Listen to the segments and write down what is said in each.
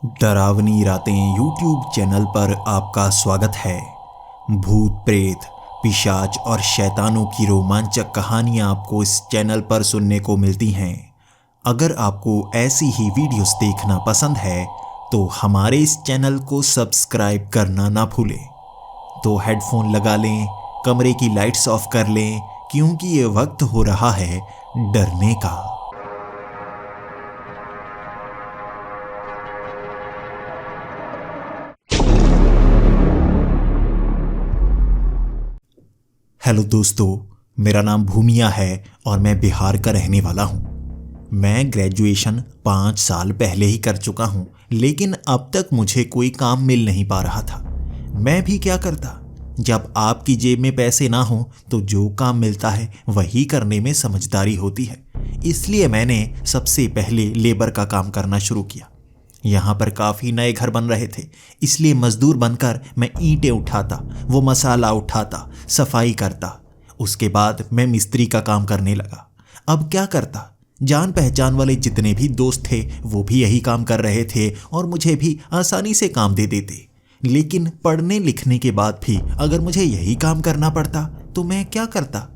डरावनी रातें YouTube channel पर आपका स्वागत है। भूत प्रेत, पिशाच और शैतानों की रोमांचक कहानियाँ आपको इस चैनल पर सुनने को मिलती हैं। अगर आपको ऐसी ही वीडियोस देखना पसंद है तो हमारे इस चैनल को सब्सक्राइब करना ना भूलें। तो हेडफोन लगा लें, कमरे की लाइट्स ऑफ कर लें, क्योंकि ये वक्त हो रहा है डरने का। हेलो दोस्तों, मेरा नाम भूमिया है और मैं बिहार का रहने वाला हूँ। मैं ग्रेजुएशन 5 साल पहले ही कर चुका हूँ, लेकिन अब तक मुझे कोई काम मिल नहीं पा रहा था। मैं भी क्या करता, जब आपकी जेब में पैसे ना हो तो जो काम मिलता है वही करने में समझदारी होती है। इसलिए मैंने सबसे पहले लेबर का काम करना शुरू किया। यहाँ पर काफ़ी नए घर बन रहे थे, इसलिए मजदूर बनकर मैं ईंटें उठाता, वो मसाला उठाता, सफाई करता। उसके बाद मैं मिस्त्री का काम करने लगा। अब क्या करता, जान पहचान वाले जितने भी दोस्त थे वो भी यही काम कर रहे थे और मुझे भी आसानी से काम दे देते। लेकिन पढ़ने लिखने के बाद भी अगर मुझे यही काम करना पड़ता तो मैं क्या करता।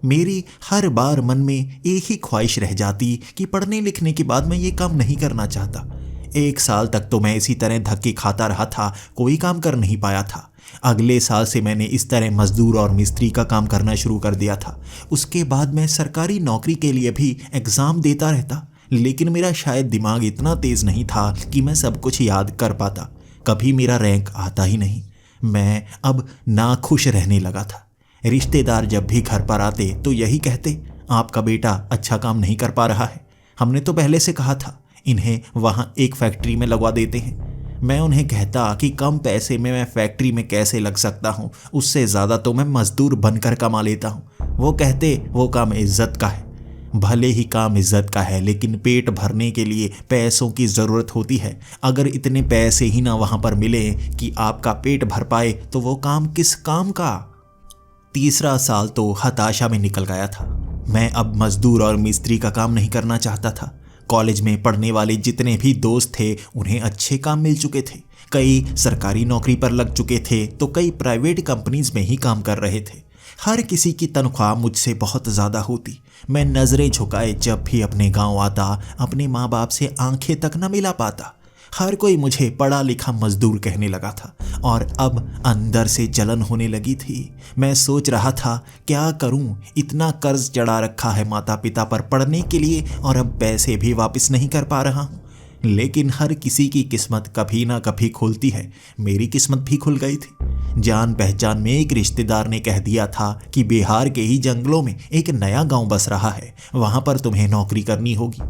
मेरी हर बार मन में एक ही ख्वाहिश रह जाती कि पढ़ने लिखने के बाद मैं ये काम नहीं करना चाहता। 1 साल तक तो मैं इसी तरह धक्के खाता रहा था, कोई काम कर नहीं पाया था। अगले साल से मैंने इस तरह मजदूर और मिस्त्री का काम करना शुरू कर दिया था। उसके बाद मैं सरकारी नौकरी के लिए भी एग्ज़ाम देता रहता, लेकिन मेरा शायद दिमाग इतना तेज़ नहीं था कि मैं सब कुछ याद कर पाता। कभी मेरा रैंक आता ही नहीं। मैं अब नाखुश रहने लगा था। रिश्तेदार जब भी घर पर आते तो यही कहते, आपका बेटा अच्छा काम नहीं कर पा रहा है। हमने तो पहले से कहा था, इन्हें वहाँ एक फैक्ट्री में लगवा देते हैं। मैं उन्हें कहता कि कम पैसे में मैं फैक्ट्री में कैसे लग सकता हूँ, उससे ज़्यादा तो मैं मजदूर बनकर कमा लेता हूँ। वो कहते वो काम इज्जत का है। भले ही काम इज्जत का है, लेकिन पेट भरने के लिए पैसों की ज़रूरत होती है। अगर इतने पैसे ही ना वहाँ पर मिले कि आपका पेट भर पाए तो वो काम किस काम का। तीसरा साल तो हताशा में निकल गया था। मैं अब मजदूर और मिस्त्री का काम नहीं करना चाहता था। कॉलेज में पढ़ने वाले जितने भी दोस्त थे उन्हें अच्छे काम मिल चुके थे। कई सरकारी नौकरी पर लग चुके थे तो कई प्राइवेट कंपनीज में ही काम कर रहे थे। हर किसी की तनख्वाह मुझसे बहुत ज़्यादा होती। मैं नज़रें झुकाए जब भी अपने गांव आता, अपने माँ बाप से आंखें तक न मिला पाता। हर कोई मुझे पढ़ा लिखा मजदूर कहने लगा था और अब अंदर से जलन होने लगी थी। मैं सोच रहा था, क्या करूं, इतना कर्ज चढ़ा रखा है माता पिता पर पढ़ने के लिए और अब पैसे भी वापस नहीं कर पा रहा हूं। लेकिन हर किसी की किस्मत कभी ना कभी खुलती है। मेरी किस्मत भी खुल गई थी। जान पहचान में एक रिश्तेदार ने कह दिया था कि बिहार के ही जंगलों में एक नया गांव बस रहा है, वहां पर तुम्हें नौकरी करनी होगी।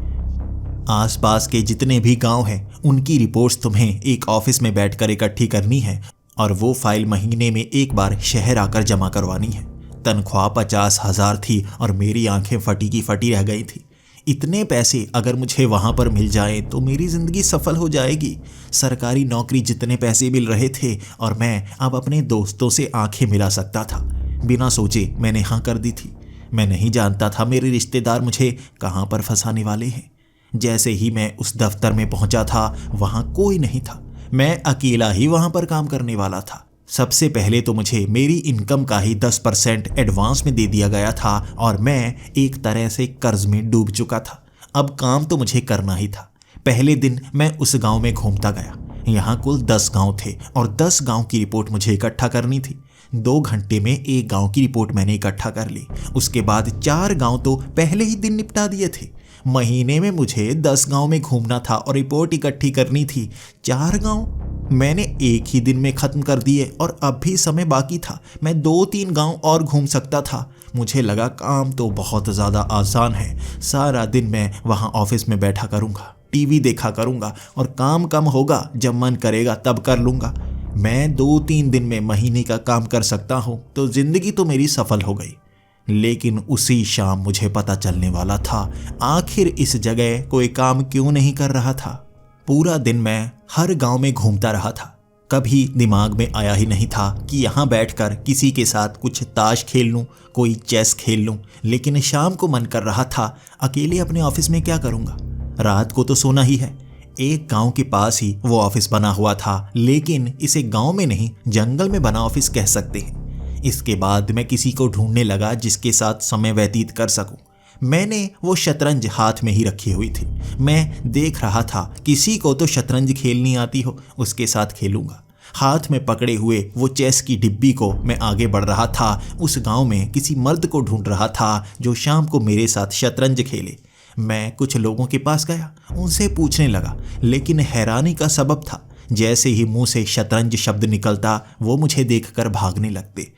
आसपास के जितने भी गांव हैं उनकी रिपोर्ट्स तुम्हें एक ऑफिस में बैठकर इकट्ठी करनी है और वो फाइल महीने में एक बार शहर आकर जमा करवानी है। तनख्वाह 50,000 थी और मेरी आंखें फटी की फटी रह गई थी। इतने पैसे अगर मुझे वहाँ पर मिल जाए तो मेरी ज़िंदगी सफल हो जाएगी। सरकारी नौकरी जितने पैसे मिल रहे थे और मैं अब अपने दोस्तों से आंखें मिला सकता था। बिना सोचे मैंने हाँ कर दी थी। मैं नहीं जानता था मेरे रिश्तेदार मुझे कहाँ पर फंसाने वाले हैं। जैसे ही मैं उस दफ्तर में पहुंचा था वहां कोई नहीं था। मैं अकेला ही वहां पर काम करने वाला था। सबसे पहले तो मुझे मेरी इनकम का ही 10% एडवांस में दे दिया गया था और मैं एक तरह से कर्ज में डूब चुका था। अब काम तो मुझे करना ही था। पहले दिन मैं उस गांव में घूमता गया। यहाँ कुल 10 गांव थे और 10 गांव की रिपोर्ट मुझे इकट्ठा करनी थी। 2 घंटे में एक गांव की रिपोर्ट मैंने इकट्ठा कर ली। उसके बाद 4 गांव तो पहले ही दिन निपटा दिए थे। महीने में मुझे 10 गांव में घूमना था और रिपोर्ट इकट्ठी करनी थी। 4 गांव मैंने एक ही दिन में ख़त्म कर दिए और अब भी समय बाकी था। मैं 2-3 गांव और घूम सकता था। मुझे लगा काम तो बहुत ज़्यादा आसान है। सारा दिन मैं वहां ऑफिस में बैठा करूंगा, टीवी देखा करूंगा और काम कम होगा, जब मन करेगा तब कर लूँगा। मैं 2-3 दिन में महीने का काम कर सकता हूँ तो ज़िंदगी तो मेरी सफल हो गई। लेकिन उसी शाम मुझे पता चलने वाला था आखिर इस जगह कोई काम क्यों नहीं कर रहा था। पूरा दिन मैं हर गांव में घूमता रहा था। कभी दिमाग में आया ही नहीं था कि यहाँ बैठकर किसी के साथ कुछ ताश खेल लूँ, कोई चेस खेल लूँ। लेकिन शाम को मन कर रहा था, अकेले अपने ऑफिस में क्या करूँगा, रात को तो सोना ही है। एक गांव के पास ही वो ऑफिस बना हुआ था, लेकिन इसे गांव में नहीं जंगल में बना ऑफिस कह सकते हैं। इसके बाद मैं किसी को ढूंढने लगा जिसके साथ समय व्यतीत कर सकूं। मैंने वो शतरंज हाथ में ही रखी हुई थी। मैं देख रहा था किसी को तो शतरंज खेलनी आती हो, उसके साथ खेलूंगा। हाथ में पकड़े हुए वो चेस की डिब्बी को मैं आगे बढ़ रहा था। उस गांव में किसी मर्द को ढूंढ रहा था जो शाम को मेरे साथ शतरंज खेले। मैं कुछ लोगों के पास गया, उनसे पूछने लगा, लेकिन हैरानी का सबब था जैसे ही मुंह से शतरंज शब्द निकलता वो मुझे देखकर भागने लगते।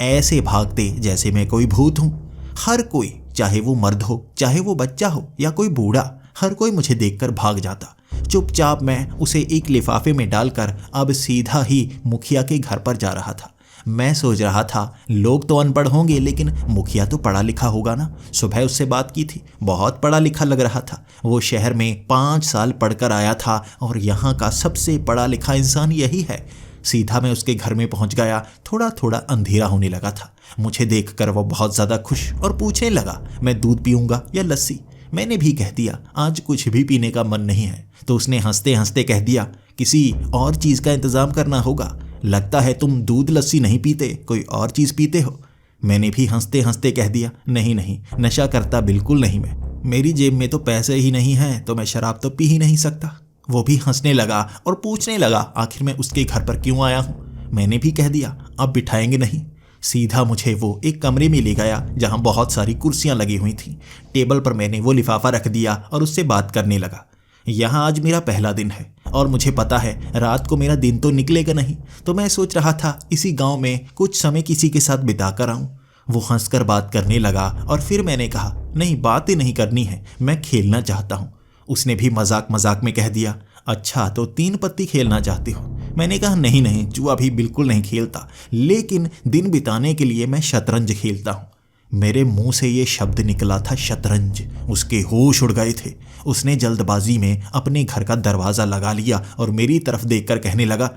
ऐसे भागते जैसे मैं कोई भूत हूं। हर कोई, चाहे वो मर्द हो, चाहे वो बच्चा हो या कोई बूढ़ा, हर कोई मुझे देखकर भाग जाता। चुपचाप मैं उसे एक लिफाफे में डालकर अब सीधा ही मुखिया के घर पर जा रहा था। मैं सोच रहा था लोग तो अनपढ़ होंगे लेकिन मुखिया तो पढ़ा लिखा होगा ना। सुबह उससे बात की थी, बहुत पढ़ा लिखा लग रहा था। वो शहर में 5 साल पढ़कर आया था और यहाँ का सबसे पढ़ा लिखा इंसान यही है। सीधा मैं उसके घर में पहुंच गया। थोड़ा थोड़ा अंधेरा होने लगा था। मुझे देखकर वो बहुत ज़्यादा खुश और पूछने लगा, मैं दूध पीऊँगा या लस्सी। मैंने भी कह दिया आज कुछ भी पीने का मन नहीं है। तो उसने हंसते हंसते कह दिया, किसी और चीज़ का इंतज़ाम करना होगा। लगता है तुम दूध लस्सी नहीं पीते, कोई और चीज़ पीते हो। मैंने भी हंसते हंसते कह दिया, नहीं नहीं, नशा करता बिल्कुल नहीं मैं। मेरी जेब में तो पैसे ही नहीं हैं तो मैं शराब तो पी ही नहीं सकता। वो भी हंसने लगा और पूछने लगा आखिर मैं उसके घर पर क्यों आया हूँ। मैंने भी कह दिया अब बिठाएंगे नहीं। सीधा मुझे वो एक कमरे में ले गया जहाँ बहुत सारी कुर्सियाँ लगी हुई थीं। टेबल पर मैंने वो लिफाफा रख दिया और उससे बात करने लगा। यहाँ आज मेरा पहला दिन है और मुझे पता है रात को मेरा दिन तो निकलेगा नहीं, तो मैं सोच रहा था इसी गांव में कुछ समय किसी के साथ बिता कर आऊँ। वो हंसकर बात करने लगा और फिर मैंने कहा, नहीं बात ही नहीं करनी है, मैं खेलना चाहता हूँ। उसने भी मजाक मजाक में कह दिया, अच्छा तो 3 पत्ती खेलना चाहती हो। मैंने कहा नहीं नहीं, जुआ भी बिल्कुल नहीं खेलता, लेकिन दिन बिताने के लिए मैं शतरंज खेलता हूँ। मेरे मुंह से ये शब्द निकला था शतरंज। उसके होश उड़ गए थे। उसने जल्दबाजी में अपने घर का दरवाज़ा लगा लिया और मेरी तरफ देखकर कहने लगा,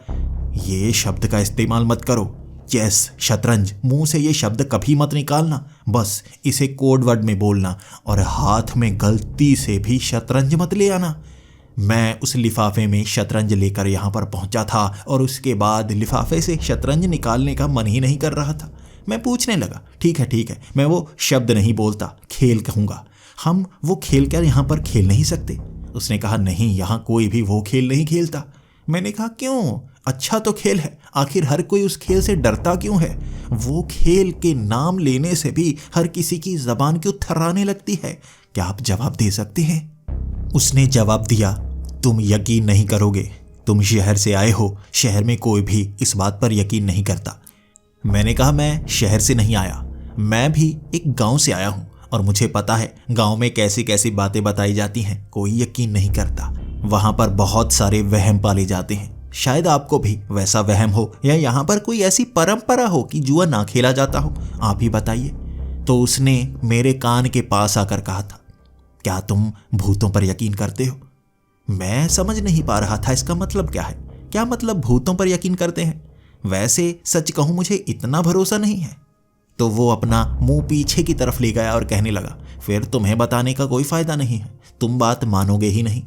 ये शब्द का इस्तेमाल मत करो। चेस, शतरंज, मुंह से ये शब्द कभी मत निकालना। बस इसे कोड वर्ड में बोलना और हाथ में गलती से भी शतरंज मत ले आना। मैं उस लिफाफे में शतरंज लेकर यहाँ पर पहुँचा था और उसके बाद लिफाफे से शतरंज निकालने का मन ही नहीं कर रहा था। मैं पूछने लगा, ठीक है, मैं वो शब्द नहीं बोलता, खेल कहूँगा। हम वो खेल क्या यहाँ पर खेल नहीं सकते? उसने कहा, नहीं, यहाँ कोई भी वो खेल नहीं खेलता। मैंने कहा, क्यों? अच्छा तो खेल है, आखिर हर कोई उस खेल से डरता क्यों है? वो खेल के नाम लेने से भी हर किसी की ज़बान क्यों थर्राने लगती है? क्या आप जवाब दे सकते हैं? उसने जवाब दिया, तुम यकीन नहीं करोगे, तुम शहर से आए हो, शहर में कोई भी इस बात पर यकीन नहीं करता। मैंने कहा, मैं शहर से नहीं आया, मैं भी एक गांव से आया हूं और मुझे पता है गांव में कैसी कैसी बातें बताई जाती हैं, कोई यकीन नहीं करता। वहां पर बहुत सारे वहम पाले जाते हैं। शायद आपको भी वैसा वहम हो या यहाँ पर कोई ऐसी परंपरा हो कि जुआ ना खेला जाता हो, आप ही बताइए। तो उसने मेरे कान के पास आकर कहा था, क्या तुम भूतों पर यकीन करते हो? मैं समझ नहीं पा रहा था इसका मतलब क्या है। क्या मतलब भूतों पर यकीन करते हैं? वैसे सच कहूं मुझे इतना भरोसा नहीं है। तो वो अपना मुंह पीछे की तरफ ले गया और कहने लगा, फिर तुम्हें बताने का कोई फायदा नहीं है, तुम बात मानोगे ही नहीं।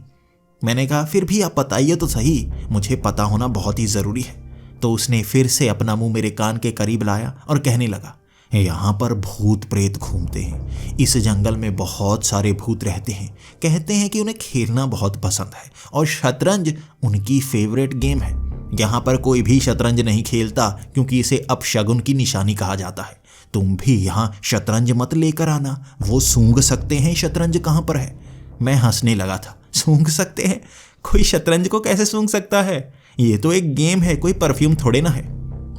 मैंने कहा, फिर भी आप बताइए तो सही, मुझे पता होना बहुत ही ज़रूरी है। तो उसने फिर से अपना मुंह मेरे कान के करीब लाया और कहने लगा, यहाँ पर भूत प्रेत घूमते हैं, इस जंगल में बहुत सारे भूत रहते हैं। कहते हैं कि उन्हें खेलना बहुत पसंद है और शतरंज उनकी फेवरेट गेम है। यहाँ पर कोई भी शतरंज नहीं खेलता क्योंकि इसे अपशगुन की निशानी कहा जाता है। तुम भी यहाँ शतरंज मत लेकर आना, वो सूंघ सकते हैं शतरंज कहाँ पर है। मैं हंसने लगा था, सूंघ सकते हैं? कोई शतरंज को कैसे सूंघ सकता है? ये तो एक गेम है, कोई परफ्यूम थोड़े ना है।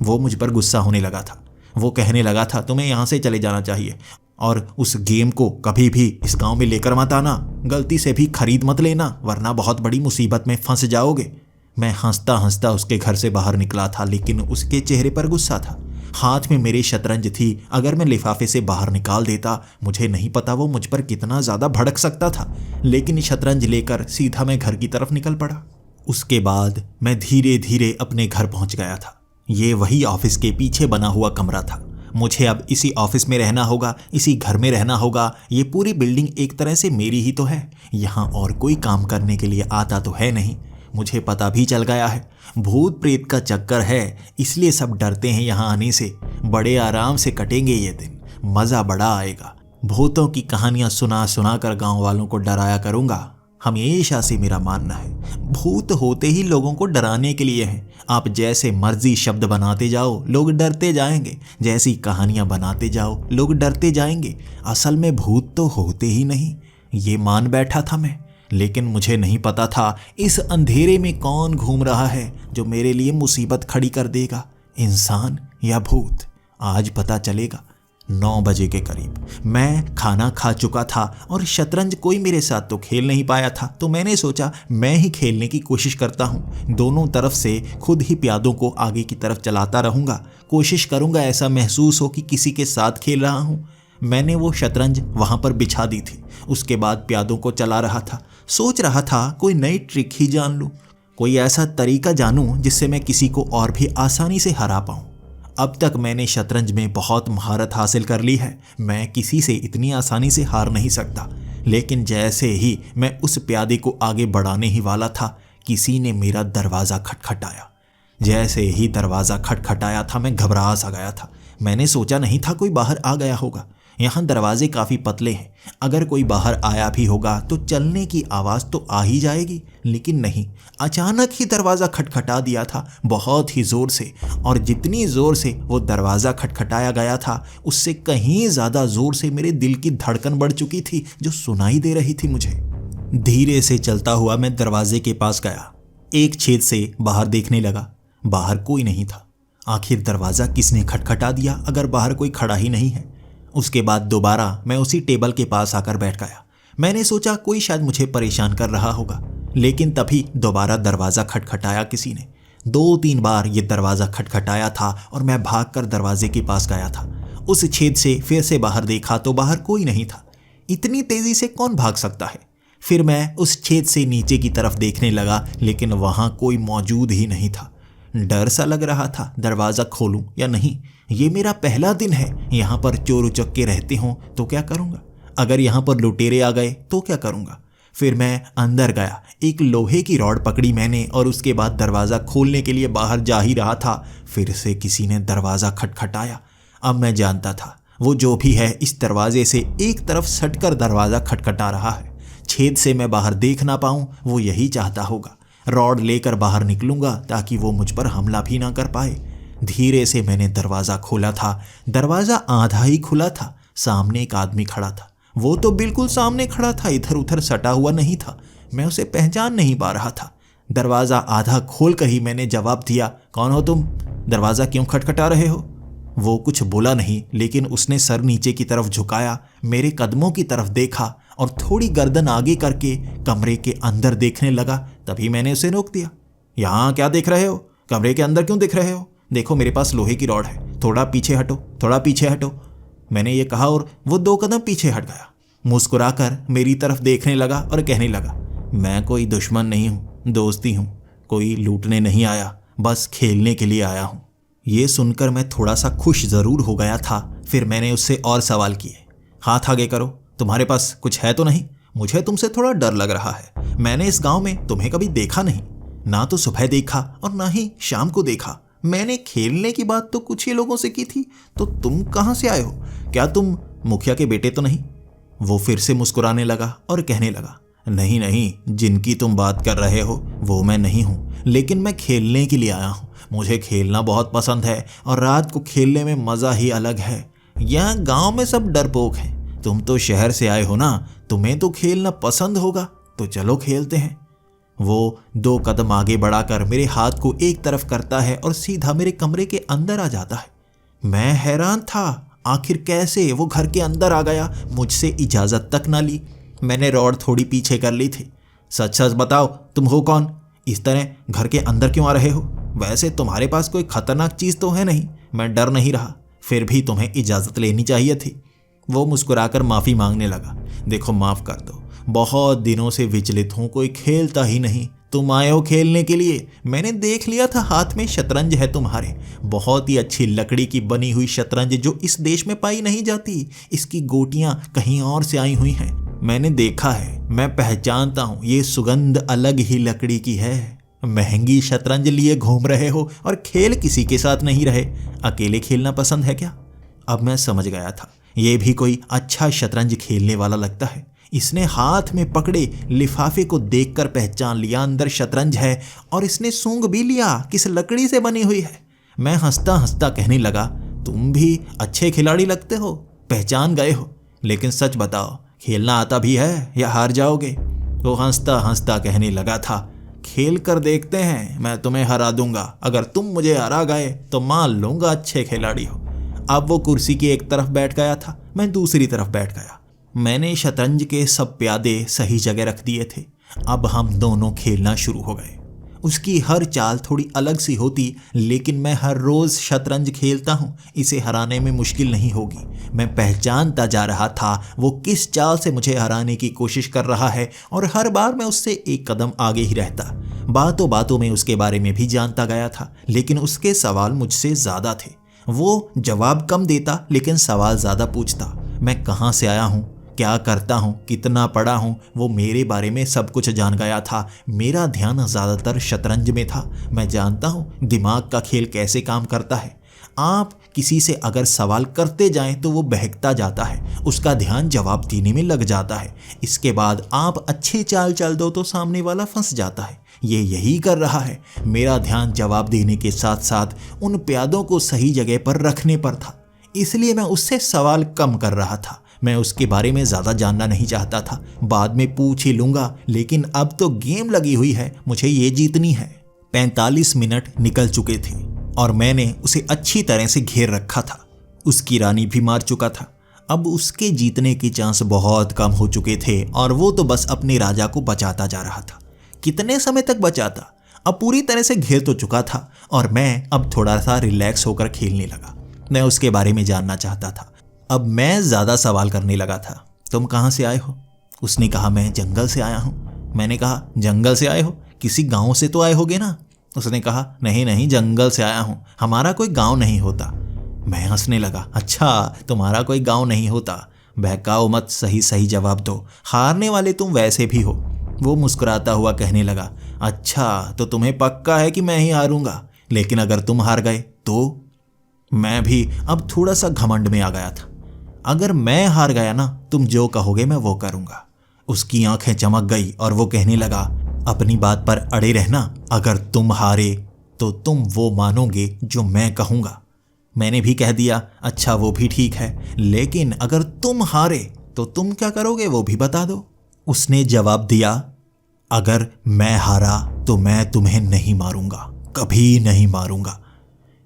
वो मुझ पर गुस्सा होने लगा था। वो कहने लगा था, तुम्हें यहाँ से चले जाना चाहिए और उस गेम को कभी भी इस गांव में लेकर मत आना, गलती से भी खरीद मत लेना, वरना बहुत बड़ी मुसीबत में फंस जाओगे। मैं हंसता हंसता उसके घर से बाहर निकला था, लेकिन उसके चेहरे पर गुस्सा था। हाथ में मेरी शतरंज थी, अगर मैं लिफाफे से बाहर निकाल देता, मुझे नहीं पता वो मुझ पर कितना ज़्यादा भड़क सकता था। लेकिन शतरंज लेकर सीधा मैं घर की तरफ निकल पड़ा। उसके बाद मैं धीरे धीरे अपने घर पहुंच गया था। ये वही ऑफिस के पीछे बना हुआ कमरा था। मुझे अब इसी ऑफिस में रहना होगा, इसी घर में रहना होगा। ये पूरी बिल्डिंग एक तरह से मेरी ही तो है। यहाँ और कोई काम करने के लिए आता तो है नहीं। मुझे पता भी चल गया है, भूत प्रेत का चक्कर है, इसलिए सब डरते हैं यहाँ आने से। बड़े आराम से कटेंगे ये दिन, मज़ा बड़ा आएगा। भूतों की कहानियाँ सुना सुना कर गाँव वालों को डराया करूँगा। हमेशा से मेरा मानना है, भूत होते ही लोगों को डराने के लिए हैं। आप जैसे मर्जी शब्द बनाते जाओ, लोग डरते जाएंगे। जैसी कहानियां बनाते जाओ, लोग डरते जाएंगे। असल में भूत तो होते ही नहीं, ये मान बैठा था मैं। लेकिन मुझे नहीं पता था इस अंधेरे में कौन घूम रहा है जो मेरे लिए मुसीबत खड़ी कर देगा, इंसान या भूत। आज पता चलेगा। 9 बजे के करीब मैं खाना खा चुका था और शतरंज कोई मेरे साथ तो खेल नहीं पाया था, तो मैंने सोचा मैं ही खेलने की कोशिश करता हूँ। दोनों तरफ से खुद ही प्यादों को आगे की तरफ चलाता रहूँगा। कोशिश करूँगा ऐसा महसूस हो कि किसी के साथ खेल रहा हूँ। मैंने वो शतरंज वहाँ पर बिछा दी थी। उसके बाद प्यादों को चला रहा था। सोच रहा था कोई नई ट्रिक ही जान लूँ, कोई ऐसा तरीका जानूँ जिससे मैं किसी को और भी आसानी से हरा पाऊँ। अब तक मैंने शतरंज में बहुत महारत हासिल कर ली है। मैं किसी से इतनी आसानी से हार नहीं सकता। लेकिन जैसे ही मैं उस प्यादे को आगे बढ़ाने ही वाला था, किसी ने मेरा दरवाज़ा खटखटाया। जैसे ही दरवाज़ा खटखटाया था, मैं घबरा सा गया था। मैंने सोचा नहीं था कोई बाहर आ गया होगा। यहाँ दरवाजे काफ़ी पतले हैं, अगर कोई बाहर आया भी होगा तो चलने की आवाज़ तो आ ही जाएगी। लेकिन नहीं, अचानक ही दरवाज़ा खटखटा दिया था, बहुत ही ज़ोर से। और जितनी ज़ोर से वो दरवाज़ा खटखटाया गया था, उससे कहीं ज़्यादा ज़ोर से मेरे दिल की धड़कन बढ़ चुकी थी, जो सुनाई दे रही थी मुझे। धीरे से चलता हुआ मैं दरवाजे के पास गया। एक छेद से बाहर देखने लगा। बाहर कोई नहीं था। आखिर दरवाज़ा किसने खटखटा दिया अगर बाहर कोई खड़ा ही नहीं है। उसके बाद दोबारा मैं उसी टेबल के पास आकर बैठ गया। मैंने सोचा कोई शायद मुझे परेशान कर रहा होगा। लेकिन तभी दोबारा दरवाज़ा खटखटाया किसी ने। 2-3 बार ये दरवाज़ा खटखटाया था और मैं भागकर दरवाजे के पास गया था। उस छेद से फिर से बाहर देखा तो बाहर कोई नहीं था। इतनी तेज़ी से कौन भाग सकता है। फिर मैं उस छेद से नीचे की तरफ देखने लगा, लेकिन वहाँ कोई मौजूद ही नहीं था। डर सा लग रहा था, दरवाज़ा खोलूं या नहीं। ये मेरा पहला दिन है। यहाँ पर चोर उचक्के रहते हों तो क्या करूँगा, अगर यहाँ पर लुटेरे आ गए तो क्या करूँगा। फिर मैं अंदर गया, एक लोहे की रॉड पकड़ी मैंने और उसके बाद दरवाज़ा खोलने के लिए बाहर जा ही रहा था, फिर से किसी ने दरवाज़ा खटखटाया। अब मैं जानता था वो जो भी है इस दरवाजे से एक तरफ सटकर दरवाज़ा खटखटा रहा है। छेद से मैं बाहर देख ना पाऊँ, वो यही चाहता होगा। रॉड लेकर बाहर निकलूंगा ताकि वो मुझ पर हमला भी ना कर पाए। धीरे से मैंने दरवाज़ा खोला था। दरवाज़ा आधा ही खुला था। सामने एक आदमी खड़ा था। वो तो बिल्कुल सामने खड़ा था, इधर उधर सटा हुआ नहीं था। मैं उसे पहचान नहीं पा रहा था। दरवाज़ा आधा खोल कर ही मैंने जवाब दिया, कौन हो तुम? दरवाज़ा क्यों खटखटा रहे हो? वो कुछ बोला नहीं, लेकिन उसने सर नीचे की तरफ झुकाया, मेरे कदमों की तरफ देखा और थोड़ी गर्दन आगे करके कमरे के अंदर देखने लगा। तभी मैंने उसे रोक दिया। यहाँ क्या देख रहे हो? कमरे के अंदर क्यों देख रहे हो? देखो मेरे पास लोहे की रॉड है, थोड़ा पीछे हटो, थोड़ा पीछे हटो। मैंने ये कहा और वो 2 कदम पीछे हट गया। मुस्कुराकर मेरी तरफ देखने लगा और कहने लगा, मैं कोई दुश्मन नहीं हूँ, दोस्ती हूँ, कोई लूटने नहीं आया, बस खेलने के लिए आया हूँ। ये सुनकर मैं थोड़ा सा खुश ज़रूर हो गया था। फिर मैंने उससे और सवाल किए, हाथ आगे करो, तुम्हारे पास कुछ है तो नहीं? मुझे तुमसे थोड़ा डर लग रहा है। मैंने इस गांव में तुम्हें कभी देखा नहीं, ना तो सुबह देखा और ना ही शाम को देखा। मैंने खेलने की बात तो कुछ ही लोगों से की थी, तो तुम कहाँ से आए हो? क्या तुम मुखिया के बेटे तो नहीं? वो फिर से मुस्कुराने लगा और कहने लगा, नहीं नहीं, जिनकी तुम बात कर रहे हो वो मैं नहीं हूँ, लेकिन मैं खेलने के लिए आया हूँ। मुझे खेलना बहुत पसंद है और रात को खेलने में मज़ा ही अलग है। यहाँ गाँव में सब डरपोक हैं। तुम तो शहर से आए हो ना, तुम्हें तो खेलना पसंद होगा, तो चलो खेलते हैं। वो 2 कदम आगे बढ़ाकर मेरे हाथ को एक तरफ करता है और सीधा मेरे कमरे के अंदर आ जाता है। मैं हैरान था, आखिर कैसे वो घर के अंदर आ गया, मुझसे इजाज़त तक ना ली। मैंने रॉड थोड़ी पीछे कर ली थी। सच सच बताओ, तुम हो कौन? इस तरह घर के अंदर क्यों आ रहे हो? वैसे तुम्हारे पास कोई खतरनाक चीज़ तो है नहीं? मैं डर नहीं रहा, फिर भी तुम्हें इजाज़त लेनी चाहिए थी। वो मुस्कुराकर माफ़ी मांगने लगा। देखो माफ़ कर दो, बहुत दिनों से विचलित हूँ, कोई खेलता ही नहीं, तुम आए हो खेलने के लिए? मैंने देख लिया था हाथ में शतरंज है तुम्हारे। बहुत ही अच्छी लकड़ी की बनी हुई शतरंज जो इस देश में पाई नहीं जाती। इसकी गोटियां कहीं और से आई हुई हैं। मैंने देखा है, मैं पहचानता हूँ, ये सुगंध अलग ही लकड़ी की है। महंगी शतरंज लिए घूम रहे हो और खेल किसी के साथ नहीं रहे। अकेले खेलना पसंद है क्या? अब मैं समझ गया था, ये भी कोई अच्छा शतरंज खेलने वाला लगता है। इसने हाथ में पकड़े लिफाफे को देखकर पहचान लिया अंदर शतरंज है, और इसने सूंघ भी लिया किस लकड़ी से बनी हुई है। मैं हंसता हंसता कहने लगा, तुम भी अच्छे खिलाड़ी लगते हो, पहचान गए हो। लेकिन सच बताओ, खेलना आता भी है या हार जाओगे? वो हंसता हंसता कहने लगा था, खेल कर देखते हैं, मैं तुम्हें हरा दूंगा। अगर तुम मुझे हरा गए तो मान लूंगा अच्छे खिलाड़ी हो। अब वो कुर्सी की एक तरफ बैठ गया था, मैं दूसरी तरफ बैठ गया। मैंने शतरंज के सब प्यादे सही जगह रख दिए थे। अब हम दोनों खेलना शुरू हो गए। उसकी हर चाल थोड़ी अलग सी होती, लेकिन मैं हर रोज शतरंज खेलता हूँ, इसे हराने में मुश्किल नहीं होगी। मैं पहचानता जा रहा था वो किस चाल से मुझे हराने की कोशिश कर रहा है, और हर बार मैं उससे एक कदम आगे ही रहता। बातों बातों में उसके बारे में भी जानता गया था, लेकिन उसके सवाल मुझसे ज़्यादा थे। वो जवाब कम देता लेकिन सवाल ज़्यादा पूछता। मैं कहाँ से आया हूँ, क्या करता हूँ, कितना पढ़ा हूँ, वो मेरे बारे में सब कुछ जान गया था। मेरा ध्यान ज़्यादातर शतरंज में था। मैं जानता हूँ दिमाग का खेल कैसे काम करता है। आप किसी से अगर सवाल करते जाएं तो वो बहकता जाता है, उसका ध्यान जवाब देने में लग जाता है। इसके बाद आप अच्छी चाल चल दो तो सामने वाला फंस जाता है। ये यही कर रहा है। मेरा ध्यान जवाब देने के साथ साथ उन प्यादों को सही जगह पर रखने पर था, इसलिए मैं उससे सवाल कम कर रहा था। मैं उसके बारे में ज़्यादा जानना नहीं चाहता था, बाद में पूछ ही लूँगा, लेकिन अब तो गेम लगी हुई है, मुझे ये जीतनी है। 45 मिनट निकल चुके थे और मैंने उसे अच्छी तरह से घेर रखा था। उसकी रानी भी मार चुका था। अब उसके जीतने की चांस बहुत कम हो चुके थे और वो तो बस अपने राजा को बचाता जा रहा था। कितने समय तक बचाता? अब पूरी तरह से घेर तो चुका था और मैं अब थोड़ा सा रिलैक्स होकर खेलने लगा। मैं उसके बारे में जानना चाहता था। अब मैं ज़्यादा सवाल करने लगा था। तुम कहाँ से आए हो? उसने कहा, मैं जंगल से आया हूँ। मैंने कहा, जंगल से आए हो? किसी गांव से तो आए होगे ना? उसने कहा, नहीं नहीं, जंगल से आया हूँ, हमारा कोई गांव नहीं होता। मैं हंसने लगा, अच्छा तुम्हारा कोई गांव नहीं होता? बहकाओ मत, सही सही जवाब दो, हारने वाले तुम वैसे भी हो। वो मुस्कुराता हुआ कहने लगा, अच्छा तो तुम्हें पक्का है कि मैं ही हारूंगा? लेकिन अगर तुम हार गए तो? मैं भी अब थोड़ा सा घमंड में आ गया था। अगर मैं हार गया ना, तुम जो कहोगे मैं वो करूंगा। उसकी आंखें चमक गई और वो कहने लगा, अपनी बात पर अड़े रहना, अगर तुम हारे तो तुम वो मानोगे जो मैं कहूँगा। मैंने भी कह दिया, अच्छा वो भी ठीक है, लेकिन अगर तुम हारे तो तुम क्या करोगे वो भी बता दो। उसने जवाब दिया, अगर मैं हारा तो मैं तुम्हें नहीं मारूंगा, कभी नहीं मारूंगा।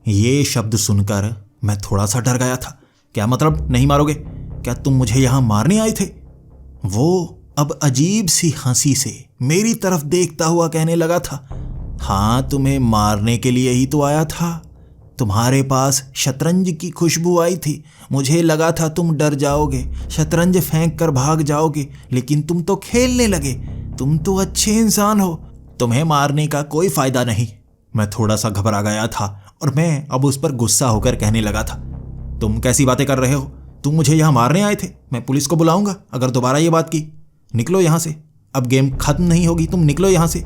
ये शब्द सुनकर मैं थोड़ा सा डर गया था। क्या मतलब नहीं मारोगे? क्या तुम मुझे यहां मारने आए थे? वो अब अजीब सी हंसी से मेरी तरफ देखता हुआ कहने लगा था, हाँ तुम्हें मारने के लिए ही तो आया था। तुम्हारे पास शतरंज की खुशबू आई थी, मुझे लगा था तुम डर जाओगे, शतरंज फेंक कर भाग जाओगे, लेकिन तुम तो खेलने लगे। तुम तो अच्छे इंसान हो, तुम्हें मारने का कोई फायदा नहीं। मैं थोड़ा सा घबरा गया था और मैं अब उस पर गुस्सा होकर कहने लगा था, तुम कैसी बातें कर रहे हो? तुम मुझे यहाँ मारने आए थे? मैं पुलिस को बुलाऊंगा अगर दोबारा ये बात की। निकलो यहाँ से, अब गेम खत्म नहीं होगी, तुम निकलो यहाँ से।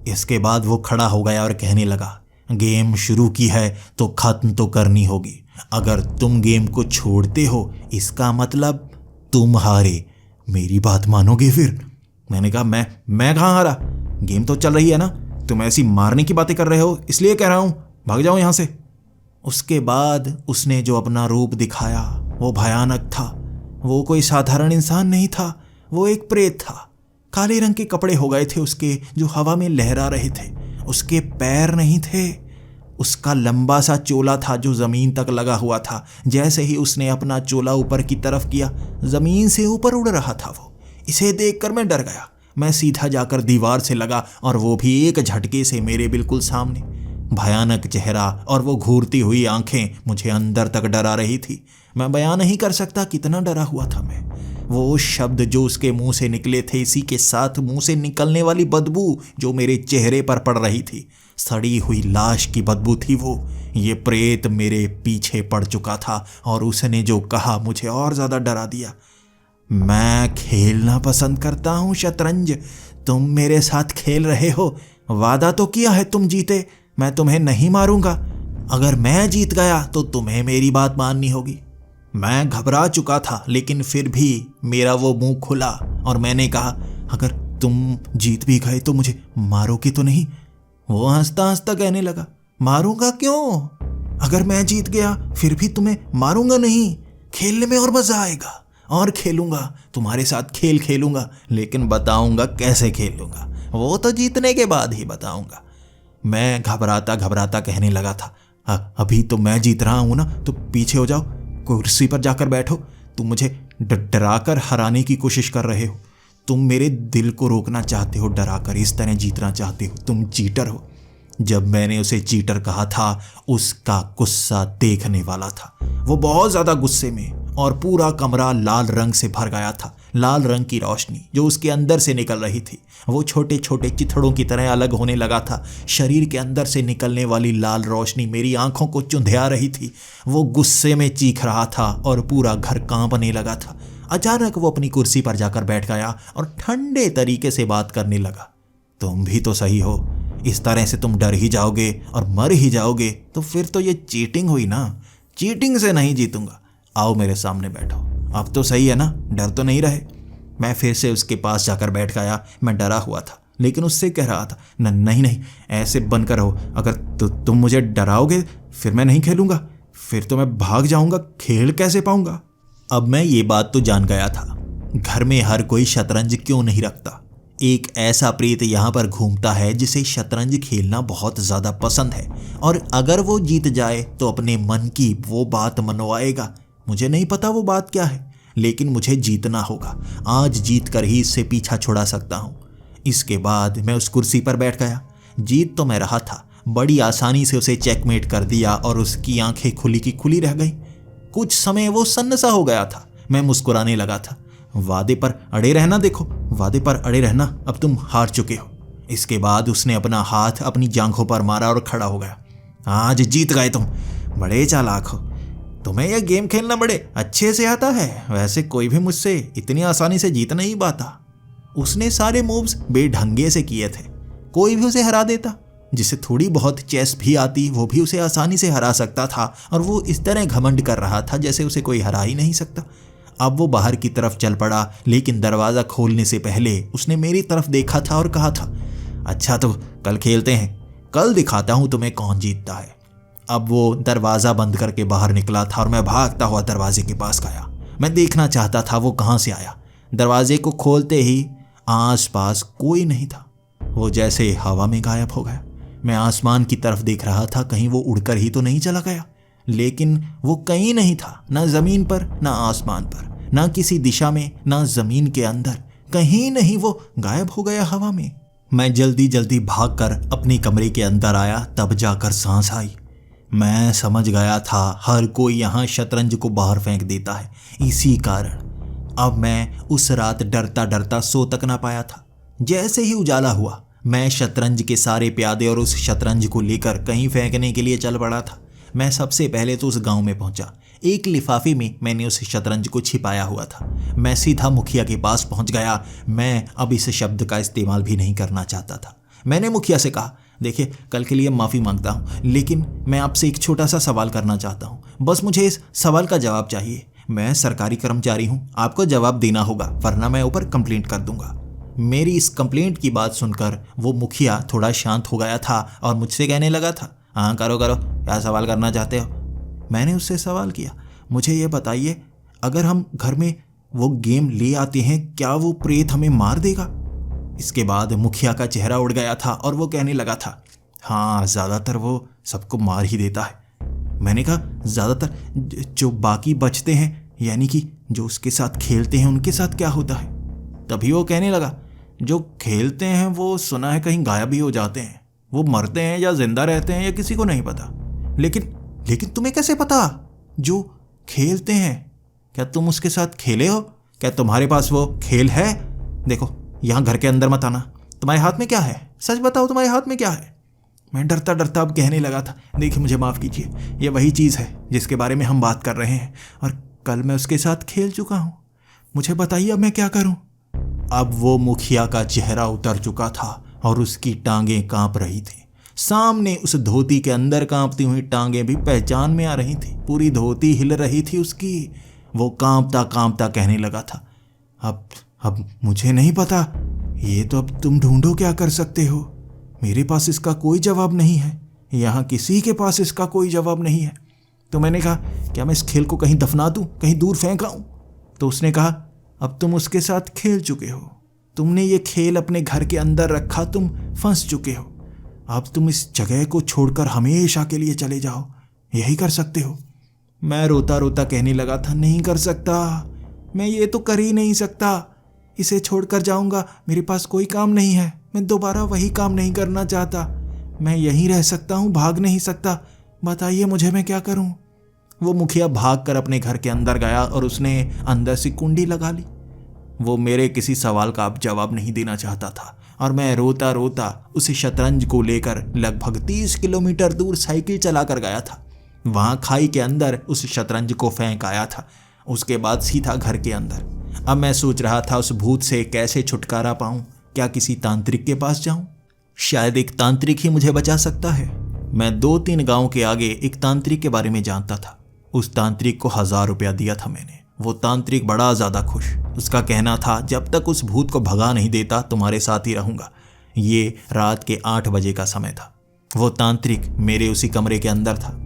इसके बाद वो खड़ा हो गया और कहने लगा, गेम शुरू की है तो खत्म तो करनी होगी। अगर तुम गेम को छोड़ते हो इसका मतलब तुम हारे। मेरी बात मानोगे फिर? मैंने कहा, मैं कहाँ हारा? गेम तो चल रही है ना। तुम ऐसी मारने की बातें कर रहे हो इसलिए कह रहा हूँ, भाग जाओ यहाँ से। उसके बाद उसने जो अपना रूप दिखाया वो भयानक था। वो कोई साधारण इंसान नहीं था, वो एक प्रेत था। काले रंग के कपड़े हो गए थे उसके, जो हवा में लहरा रहे थे। उसके पैर नहीं थे, उसका लंबा सा चोला था जो ज़मीन तक लगा हुआ था। जैसे ही उसने अपना चोला ऊपर की तरफ किया, ज़मीन से ऊपर उड़ रहा था वो। इसे देखकर मैं डर गया। मैं सीधा जाकर दीवार से लगा और वो भी एक झटके से मेरे बिल्कुल सामने। भयानक चेहरा और वो घूरती हुई आंखें मुझे अंदर तक डरा रही थी। मैं बयान नहीं कर सकता कितना डरा हुआ था मैं। वो शब्द जो उसके मुंह से निकले थे, इसी के साथ मुंह से निकलने वाली बदबू जो मेरे चेहरे पर पड़ रही थी, सड़ी हुई लाश की बदबू थी वो। ये प्रेत मेरे पीछे पड़ चुका था और उसने जो कहा मुझे और ज़्यादा डरा दिया। मैं खेलना पसंद करता हूँ शतरंज, तुम मेरे साथ खेल रहे हो। वादा तो किया है तुम जीते, मैं तुम्हें नहीं मारूंगा। अगर मैं जीत गया तो तुम्हें मेरी बात माननी होगी। मैं घबरा चुका था, लेकिन फिर भी मेरा वो मुंह खुला और मैंने कहा, अगर तुम जीत भी गए तो मुझे मारोगे तो नहीं? वो हंसता हंसता कहने लगा, मारूंगा क्यों? अगर मैं जीत गया फिर भी तुम्हें मारूंगा नहीं। खेलने में और मजा आएगा, और खेलूंगा, तुम्हारे साथ खेल खेलूंगा, लेकिन बताऊंगा कैसे खेलूंगा, वो तो जीतने के बाद ही बताऊंगा। मैं घबराता घबराता कहने लगा था, अभी तो मैं जीत रहा हूं ना, तो पीछे हो जाओ, कुर्सी पर जाकर बैठो। तुम मुझे डरा कर हराने की कोशिश कर रहे हो। तुम मेरे दिल को रोकना चाहते हो, डरा कर इस तरह जीतना चाहते हो। तुम चीटर हो। जब मैंने उसे चीटर कहा था, उसका गुस्सा देखने वाला था। वो बहुत ज़्यादा गुस्से में, और पूरा कमरा लाल रंग से भर गया था। लाल रंग की रोशनी जो उसके अंदर से निकल रही थी, वो छोटे छोटे चिथड़ों की तरह अलग होने लगा था। शरीर के अंदर से निकलने वाली लाल रोशनी मेरी आंखों को चुंधिया रही थी। वो गुस्से में चीख रहा था और पूरा घर कांपने लगा था। अचानक वो अपनी कुर्सी पर जाकर बैठ गया और ठंडे तरीके से बात करने लगा। तुम भी तो सही हो, इस तरह से तुम डर ही जाओगे और मर ही जाओगे तो फिर तो ये चीटिंग हुई ना। चीटिंग से नहीं जीतूंगा, आओ मेरे सामने बैठो। अब तो सही है ना, डर तो नहीं रहे। मैं फिर से उसके पास जाकर बैठ गया। मैं डरा हुआ था, लेकिन उससे कह रहा था, नहीं नहीं, ऐसे बनकर रहो। अगर तुम मुझे डराओगे फिर मैं नहीं खेलूंगा, फिर तो मैं भाग जाऊंगा, खेल कैसे पाऊंगा। अब मैं ये बात तो जान गया था, घर में हर कोई शतरंज क्यों नहीं रखता। एक ऐसा प्रेत यहाँ पर घूमता है जिसे शतरंज खेलना बहुत ज़्यादा पसंद है, और अगर वो जीत जाए तो अपने मन की वो बात मनवाएगा। मुझे नहीं पता वो बात क्या है, लेकिन मुझे जीतना होगा। आज जीत कर ही इससे पीछा छुड़ा सकता हूँ। इसके बाद मैं उस कुर्सी पर बैठ गया। जीत तो मैं रहा था, बड़ी आसानी से उसे चेकमेट कर दिया और उसकी आंखें खुली की खुली रह गई। कुछ समय वो सन्न सा हो गया था। मैं मुस्कुराने लगा था। वादे पर अड़े रहना, देखो, वादे पर अड़े रहना, अब तुम हार चुके हो। इसके बाद उसने अपना हाथ अपनी जांघों पर मारा और खड़ा हो गया। आज जीत गए तुम, बड़े चालाक हो। तुम्हें यह गेम खेलना बड़े अच्छे से आता है। वैसे कोई भी मुझसे इतनी आसानी से जीत नहीं पाता। उसने सारे मूव्स बेढंगे से किए थे, कोई भी उसे हरा देता। जिसे थोड़ी बहुत चेस भी आती वो भी उसे आसानी से हरा सकता था, और वो इस तरह घमंड कर रहा था जैसे उसे कोई हरा ही नहीं सकता। अब वो बाहर की तरफ चल पड़ा, लेकिन दरवाज़ा खोलने से पहले उसने मेरी तरफ देखा था और कहा था, अच्छा तो कल खेलते हैं, कल दिखाता हूँ तुम्हें कौन जीतता है। अब वो दरवाज़ा बंद करके बाहर निकला था और मैं भागता हुआ दरवाजे के पास गया। मैं देखना चाहता था वो कहाँ से आया। दरवाजे को खोलते ही आसपास कोई नहीं था। वो जैसे हवा में गायब हो गया। मैं आसमान की तरफ देख रहा था, कहीं वो उड़कर ही तो नहीं चला गया। लेकिन वो कहीं नहीं था, ना ज़मीन पर, ना आसमान पर, ना किसी दिशा में, ना ज़मीन के अंदर। कहीं नहीं, वो गायब हो गया हवा में। मैं जल्दी जल्दी भागकर अपने कमरे के अंदर आया, तब जाकर सांस आई। मैं समझ गया था हर कोई यहाँ शतरंज को बाहर फेंक देता है, इसी कारण अब मैं उस रात डरता डरता सो तक ना पाया था। जैसे ही उजाला हुआ, मैं शतरंज के सारे प्यादे और उस शतरंज को लेकर कहीं फेंकने के लिए चल पड़ा था। मैं सबसे पहले तो उस गांव में पहुंचा। एक लिफाफे में मैंने उस शतरंज को छिपाया हुआ था। मैं सीधा मुखिया के पास पहुंच गया। मैं अब इस शब्द का इस्तेमाल भी नहीं करना चाहता था। मैंने मुखिया से कहा, देखिए, कल के लिए माफ़ी मांगता हूँ, लेकिन मैं आपसे एक छोटा सा सवाल करना चाहता हूँ। बस मुझे इस सवाल का जवाब चाहिए। मैं सरकारी कर्मचारी हूँ, आपको जवाब देना होगा, वरना मैं ऊपर कंप्लेंट कर दूंगा। मेरी इस कंप्लेंट की बात सुनकर वो मुखिया थोड़ा शांत हो गया था और मुझसे कहने लगा था, हाँ करो करो, क्या सवाल करना चाहते हो। मैंने उससे सवाल किया, मुझे ये बताइए, अगर हम घर में वो गेम ले आते हैं, क्या वो प्रेत हमें मार देगा? इसके बाद मुखिया का चेहरा उड़ गया था और वो कहने लगा था, हाँ ज़्यादातर वो सबको मार ही देता है। मैंने कहा, ज़्यादातर जो बाकी बचते हैं, यानी कि जो उसके साथ खेलते हैं, उनके साथ क्या होता है? तभी वो कहने लगा, जो खेलते हैं वो सुना है कहीं गायब ही हो जाते हैं। वो मरते हैं या जिंदा रहते हैं या किसी को नहीं पता। लेकिन तुम्हें कैसे पता जो खेलते हैं? क्या तुम उसके साथ खेले हो? क्या तुम्हारे पास वो खेल है? देखो, यहाँ घर के अंदर मत आना। तुम्हारे हाथ में क्या है? सच बताओ, तुम्हारे हाथ में क्या है? मैं डरता डरता अब कहने लगा था, देखिए मुझे माफ़ कीजिए, ये वही चीज़ है जिसके बारे में हम बात कर रहे हैं और कल मैं उसके साथ खेल चुका हूँ। मुझे बताइए अब मैं क्या करूँ? अब वो मुखिया का चेहरा उतर चुका था और उसकी टांगें कांप रही थी। सामने उस धोती के अंदर कांपती हुई टांगें भी पहचान में आ रही थी। पूरी धोती हिल रही थी उसकी। वो कांपता कांपता कहने लगा था, अब मुझे नहीं पता, ये तो अब तुम ढूंढो क्या कर सकते हो। मेरे पास इसका कोई जवाब नहीं है, यहाँ किसी के पास इसका कोई जवाब नहीं है। तो मैंने कहा, क्या मैं इस खेल को कहीं दफना दूं, कहीं दूर फेंक आऊं? तो उसने कहा, अब तुम उसके साथ खेल चुके हो, तुमने ये खेल अपने घर के अंदर रखा, तुम फंस चुके हो। अब तुम इस जगह को छोड़कर हमेशा के लिए चले जाओ, यही कर सकते हो। मैं रोता रोता कहने लगा था, नहीं कर सकता, मैं ये तो कर ही नहीं सकता। इसे छोड़कर जाऊंगा, मेरे पास कोई काम नहीं है, मैं दोबारा वही काम नहीं करना चाहता। मैं यहीं रह सकता हूँ, भाग नहीं सकता। बताइए मुझे, मैं क्या करूँ? वो मुखिया भागकर अपने घर के अंदर गया और उसने अंदर से कुंडी लगा ली। वो मेरे किसी सवाल का अब जवाब नहीं देना चाहता था और मैं रोता रोता उस शतरंज को लेकर लगभग 30 किलोमीटर दूर साइकिल चला कर गया था। वहाँ खाई के अंदर उस शतरंज को फेंक आया था। उसके बाद सीधा घर के अंदर। अब मैं सोच रहा था उस भूत से कैसे छुटकारा पाऊं। क्या किसी तांत्रिक के पास जाऊं? शायद एक तांत्रिक ही मुझे बचा सकता है। मैं 2-3 गांव के आगे एक तांत्रिक के बारे में जानता था। उस तांत्रिक को 1000 रुपया दिया था मैंने। वो तांत्रिक बड़ा ज़्यादा खुश। उसका कहना था, जब तक उस भूत को भगा नहीं देता तुम्हारे साथ ही रहूँगा। ये रात के 8 बजे का समय था। वो तांत्रिक मेरे उसी कमरे के अंदर था।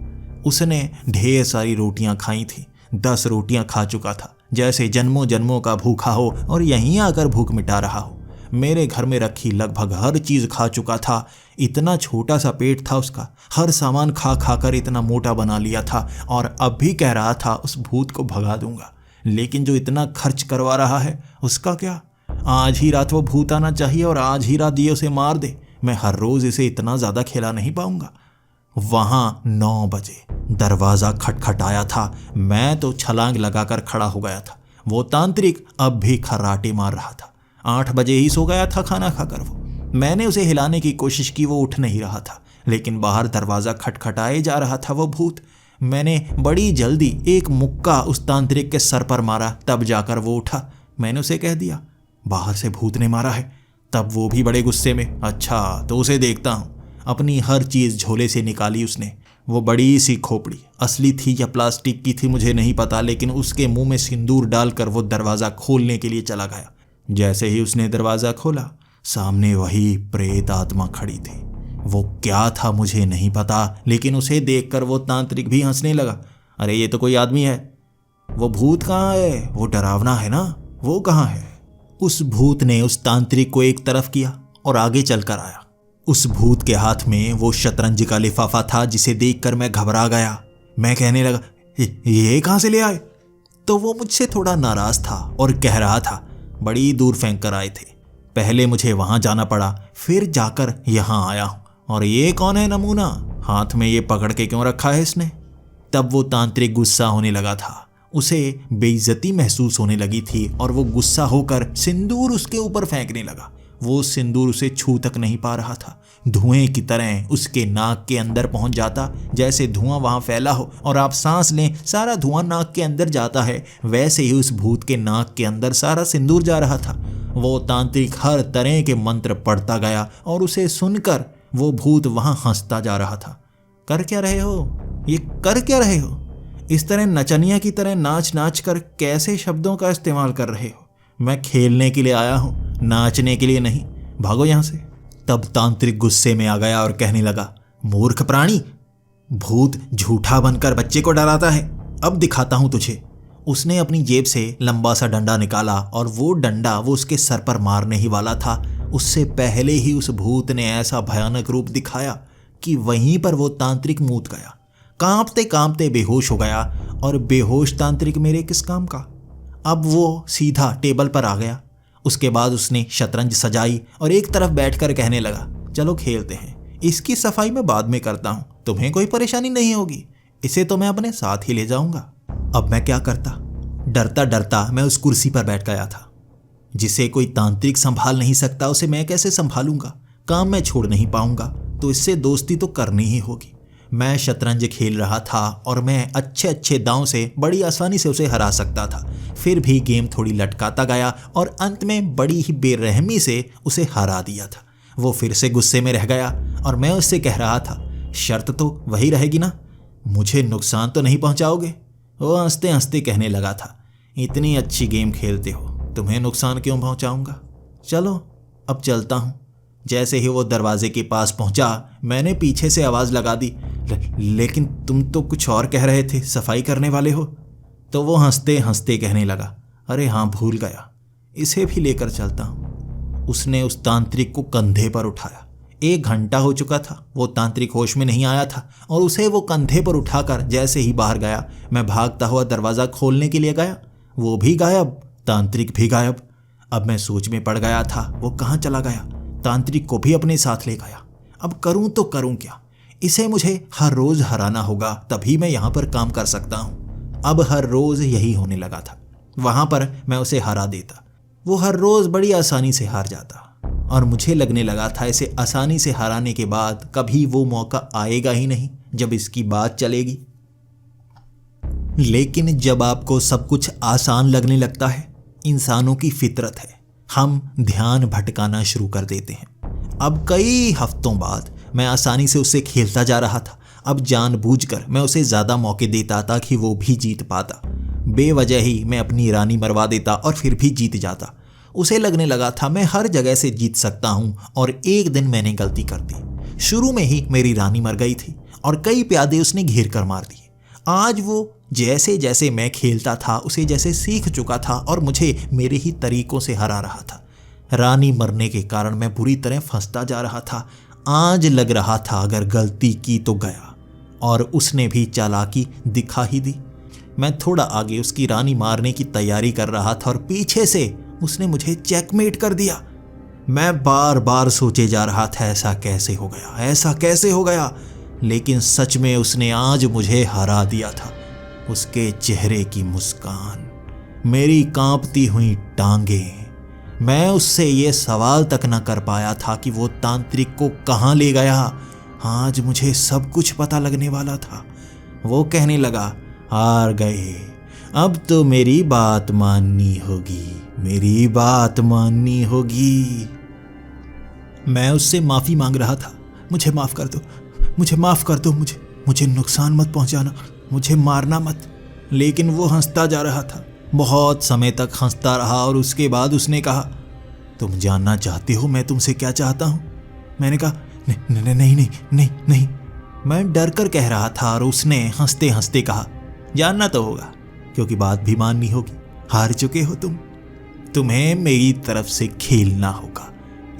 उसने ढेर सारी रोटियां खाई थी। 10 रोटियां खा चुका था, जैसे जन्मों जन्मों का भूखा हो और यहीं आकर भूख मिटा रहा हो। मेरे घर में रखी लगभग हर चीज़ खा चुका था। इतना छोटा सा पेट था उसका, हर सामान खा खा कर इतना मोटा बना लिया था और अब भी कह रहा था उस भूत को भगा दूंगा। लेकिन जो इतना खर्च करवा रहा है उसका क्या? आज ही रात वो भूत आना चाहिए और आज ही रात ये उसे मार दे। मैं हर रोज़ इसे इतना ज़्यादा खिला नहीं पाऊंगा। वहाँ 9 बजे दरवाज़ा खटखटाया था। मैं तो छलांग लगाकर खड़ा हो गया था। वो तांत्रिक अब भी खर्राटे मार रहा था। 8 बजे ही सो गया था खाना खाकर वो। मैंने उसे हिलाने की कोशिश की, वो उठ नहीं रहा था, लेकिन बाहर दरवाज़ा खटखटाए जा रहा था वो भूत। मैंने बड़ी जल्दी एक मुक्का उस तांत्रिक के सर पर मारा, तब जाकर वो उठा। मैंने उसे कह दिया, बाहर से भूत ने मारा है। तब वो भी बड़े गुस्से में, अच्छा तो उसे देखता हूँ। अपनी हर चीज़ झोले से निकाली उसने। वो बड़ी सी खोपड़ी, असली थी या प्लास्टिक की थी मुझे नहीं पता, लेकिन उसके मुंह में सिंदूर डालकर वो दरवाज़ा खोलने के लिए चला गया। जैसे ही उसने दरवाज़ा खोला, सामने वही प्रेत आत्मा खड़ी थी। वो क्या था मुझे नहीं पता, लेकिन उसे देखकर वो तांत्रिक भी हंसने लगा। अरे ये तो कोई आदमी है। वो भूत कहाँ है? वो डरावना है ना, वो कहाँ है? उस भूत ने उस तांत्रिक को एक तरफ किया और आगे चलकर आया। उस भूत के हाथ में वो शतरंज का लिफाफा था, जिसे देखकर मैं घबरा गया। मैं कहने लगा, ये कहाँ से ले आए? तो वो मुझसे थोड़ा नाराज था और कह रहा था, बड़ी दूर फेंक कर आए थे, पहले मुझे वहां जाना पड़ा, फिर जाकर यहाँ आया हूँ। और ये कौन है नमूना? हाथ में ये पकड़ के क्यों रखा है इसने? तब वो तांत्रिक गुस्सा होने लगा था। उसे बेइज्जती महसूस होने लगी थी और वो गुस्सा होकर सिंदूर उसके ऊपर फेंकने लगा। वो सिंदूर उसे छू तक नहीं पा रहा था। धुएं की तरह उसके नाक के अंदर पहुंच जाता। जैसे धुआं वहां फैला हो और आप सांस लें, सारा धुआं नाक के अंदर जाता है, वैसे ही उस भूत के नाक के अंदर सारा सिंदूर जा रहा था। वो तांत्रिक हर तरह के मंत्र पढ़ता गया और उसे सुनकर वो भूत वहां हंसता जा रहा था। कर क्या रहे हो? ये कर क्या रहे हो? इस तरह नचनिया की तरह नाच नाच कर कैसे शब्दों का इस्तेमाल कर रहे हो? मैं खेलने के लिए आया हूँ, नाचने के लिए नहीं। भागो यहाँ से। तब तांत्रिक गुस्से में आ गया और कहने लगा, मूर्ख प्राणी, भूत झूठा बनकर बच्चे को डराता है। अब दिखाता हूँ तुझे। उसने अपनी जेब से लंबा सा डंडा निकाला और वो डंडा वो उसके सर पर मारने ही वाला था। उससे पहले ही उस भूत ने ऐसा भयानक रूप दिखाया कि वहीं पर वो तांत्रिक मूत गया, कांपते कांपते बेहोश हो गया। और बेहोश तांत्रिक मेरे किस काम का? अब वो सीधा टेबल पर आ गया। उसके बाद उसने शतरंज सजाई और एक तरफ बैठकर कहने लगा, चलो खेलते हैं, इसकी सफाई मैं बाद में करता हूँ, तुम्हें कोई परेशानी नहीं होगी, इसे तो मैं अपने साथ ही ले जाऊंगा। अब मैं क्या करता? डरता डरता मैं उस कुर्सी पर बैठ गया था। जिसे कोई तांत्रिक संभाल नहीं सकता उसे मैं कैसे संभालूंगा? काम मैं छोड़ नहीं पाऊंगा, तो इससे दोस्ती तो करनी ही होगी। मैं शतरंज खेल रहा था और मैं अच्छे अच्छे दांव से बड़ी आसानी से उसे हरा सकता था। फिर भी गेम थोड़ी लटकाता गया और अंत में बड़ी ही बेरहमी से उसे हरा दिया था। वो फिर से गुस्से में रह गया और मैं उससे कह रहा था, शर्त तो वही रहेगी ना, मुझे नुकसान तो नहीं पहुंचाओगे? वो हंसते हंसते कहने लगा था, इतनी अच्छी गेम खेलते हो, तुम्हें नुकसान क्यों पहुंचाऊंगा? चलो अब चलता हूं। जैसे ही वो दरवाजे के पास पहुंचा, मैंने पीछे से आवाज़ लगा दी, लेकिन तुम तो कुछ और कह रहे थे, सफाई करने वाले हो? तो वो हंसते हंसते कहने लगा, अरे हाँ भूल गया, इसे भी लेकर चलता हूँ। उसने उस तांत्रिक को कंधे पर उठाया। 1 घंटा हो चुका था, वो तांत्रिक होश में नहीं आया था और उसे वो कंधे पर उठाकर जैसे ही बाहर गया, मैं भागता हुआ दरवाज़ा खोलने के लिए गया। वो भी गायब, तांत्रिक भी गायब। अब मैं सोच में पड़ गया था, वो कहाँ चला गया? तांत्रिक को भी अपने साथ ले गया। अब करूं तो करूं क्या? इसे मुझे हर रोज हराना होगा, तभी मैं यहाँ पर काम कर सकता हूँ। अब हर रोज यही होने लगा था। वहां पर मैं उसे हरा देता, वो हर रोज बड़ी आसानी से हार जाता और मुझे लगने लगा था इसे आसानी से हराने के बाद कभी वो मौका आएगा ही नहीं जब इसकी बात चलेगी। लेकिन जब आपको सब कुछ आसान लगने लगता है, इंसानों की फितरत है, हम ध्यान भटकाना शुरू कर देते हैं। अब कई हफ्तों बाद मैं आसानी से उससे खेलता जा रहा था। अब जानबूझकर मैं उसे ज़्यादा मौके देता ताकि वो भी जीत पाता। बेवजह ही मैं अपनी रानी मरवा देता और फिर भी जीत जाता। उसे लगने लगा था मैं हर जगह से जीत सकता हूँ और एक दिन मैंने गलती कर दी। शुरू में ही मेरी रानी मर गई थी और कई प्यादे उसने घेर कर मार दिए। आज वो जैसे जैसे मैं खेलता था उसे जैसे सीख चुका था और मुझे मेरे ही तरीकों से हरा रहा था। रानी मरने के कारण मैं बुरी तरह फंसता जा रहा था। आज लग रहा था अगर गलती की तो गया, और उसने भी चालाकी दिखा ही दी। मैं थोड़ा आगे उसकी रानी मारने की तैयारी कर रहा था और पीछे से उसने मुझे चेकमेट कर दिया। मैं बार बार सोचे जा रहा था ऐसा कैसे हो गया, ऐसा कैसे हो गया, लेकिन सच में उसने आज मुझे हरा दिया था। उसके चेहरे की मुस्कान, मेरी कांपती हुई टांगें। मैं उससे ये सवाल तक न कर पाया था कि वो तांत्रिक को कहाँ ले गया। आज मुझे सब कुछ पता लगने वाला था। वो कहने लगा, हार गए, अब तो मेरी बात माननी होगी, मेरी बात माननी होगी। मैं उससे माफ़ी मांग रहा था, मुझे माफ़ कर दो, मुझे माफ़ कर दो, मुझे नुकसान मत पहुंचाना, मुझे मारना मत। लेकिन वो हंसता जा रहा था। बहुत समय तक हंसता रहा और उसके बाद उसने कहा, तुम जानना चाहते हो मैं तुमसे क्या चाहता हूँ? मैंने कहा, नहीं नहीं नहीं नहीं नहीं। मैं डर कर कह रहा था और उसने हंसते हंसते कहा, जानना तो होगा, क्योंकि बात भी माननी होगी। हार चुके हो तुम, तुम्हें मेरी तरफ से खेलना होगा।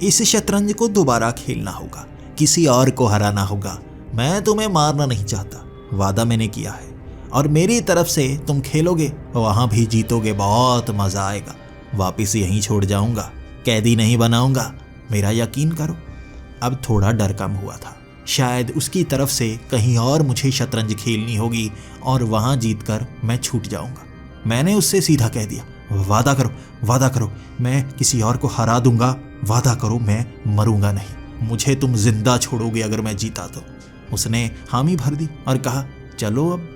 इस शतरंज को दोबारा खेलना होगा, किसी और को हराना होगा। मैं तुम्हें मारना नहीं चाहता, वादा मैंने किया है, और मेरी तरफ से तुम खेलोगे, वहां भी जीतोगे, बहुत मजा आएगा। वापिस यहीं छोड़ जाऊंगा, कैदी नहीं बनाऊंगा, मेरा यकीन करो। अब थोड़ा डर कम हुआ था। शायद उसकी तरफ से कहीं और मुझे शतरंज खेलनी होगी और वहां जीतकर मैं छूट जाऊंगा। मैंने उससे सीधा कह दिया, वादा करो, वादा करो, मैं किसी और को हरा दूंगा, वादा करो मैं मरूंगा नहीं, मुझे तुम जिंदा छोड़ोगे अगर मैं जीता तो। उसने हामी भर दी और कहा, चलो अब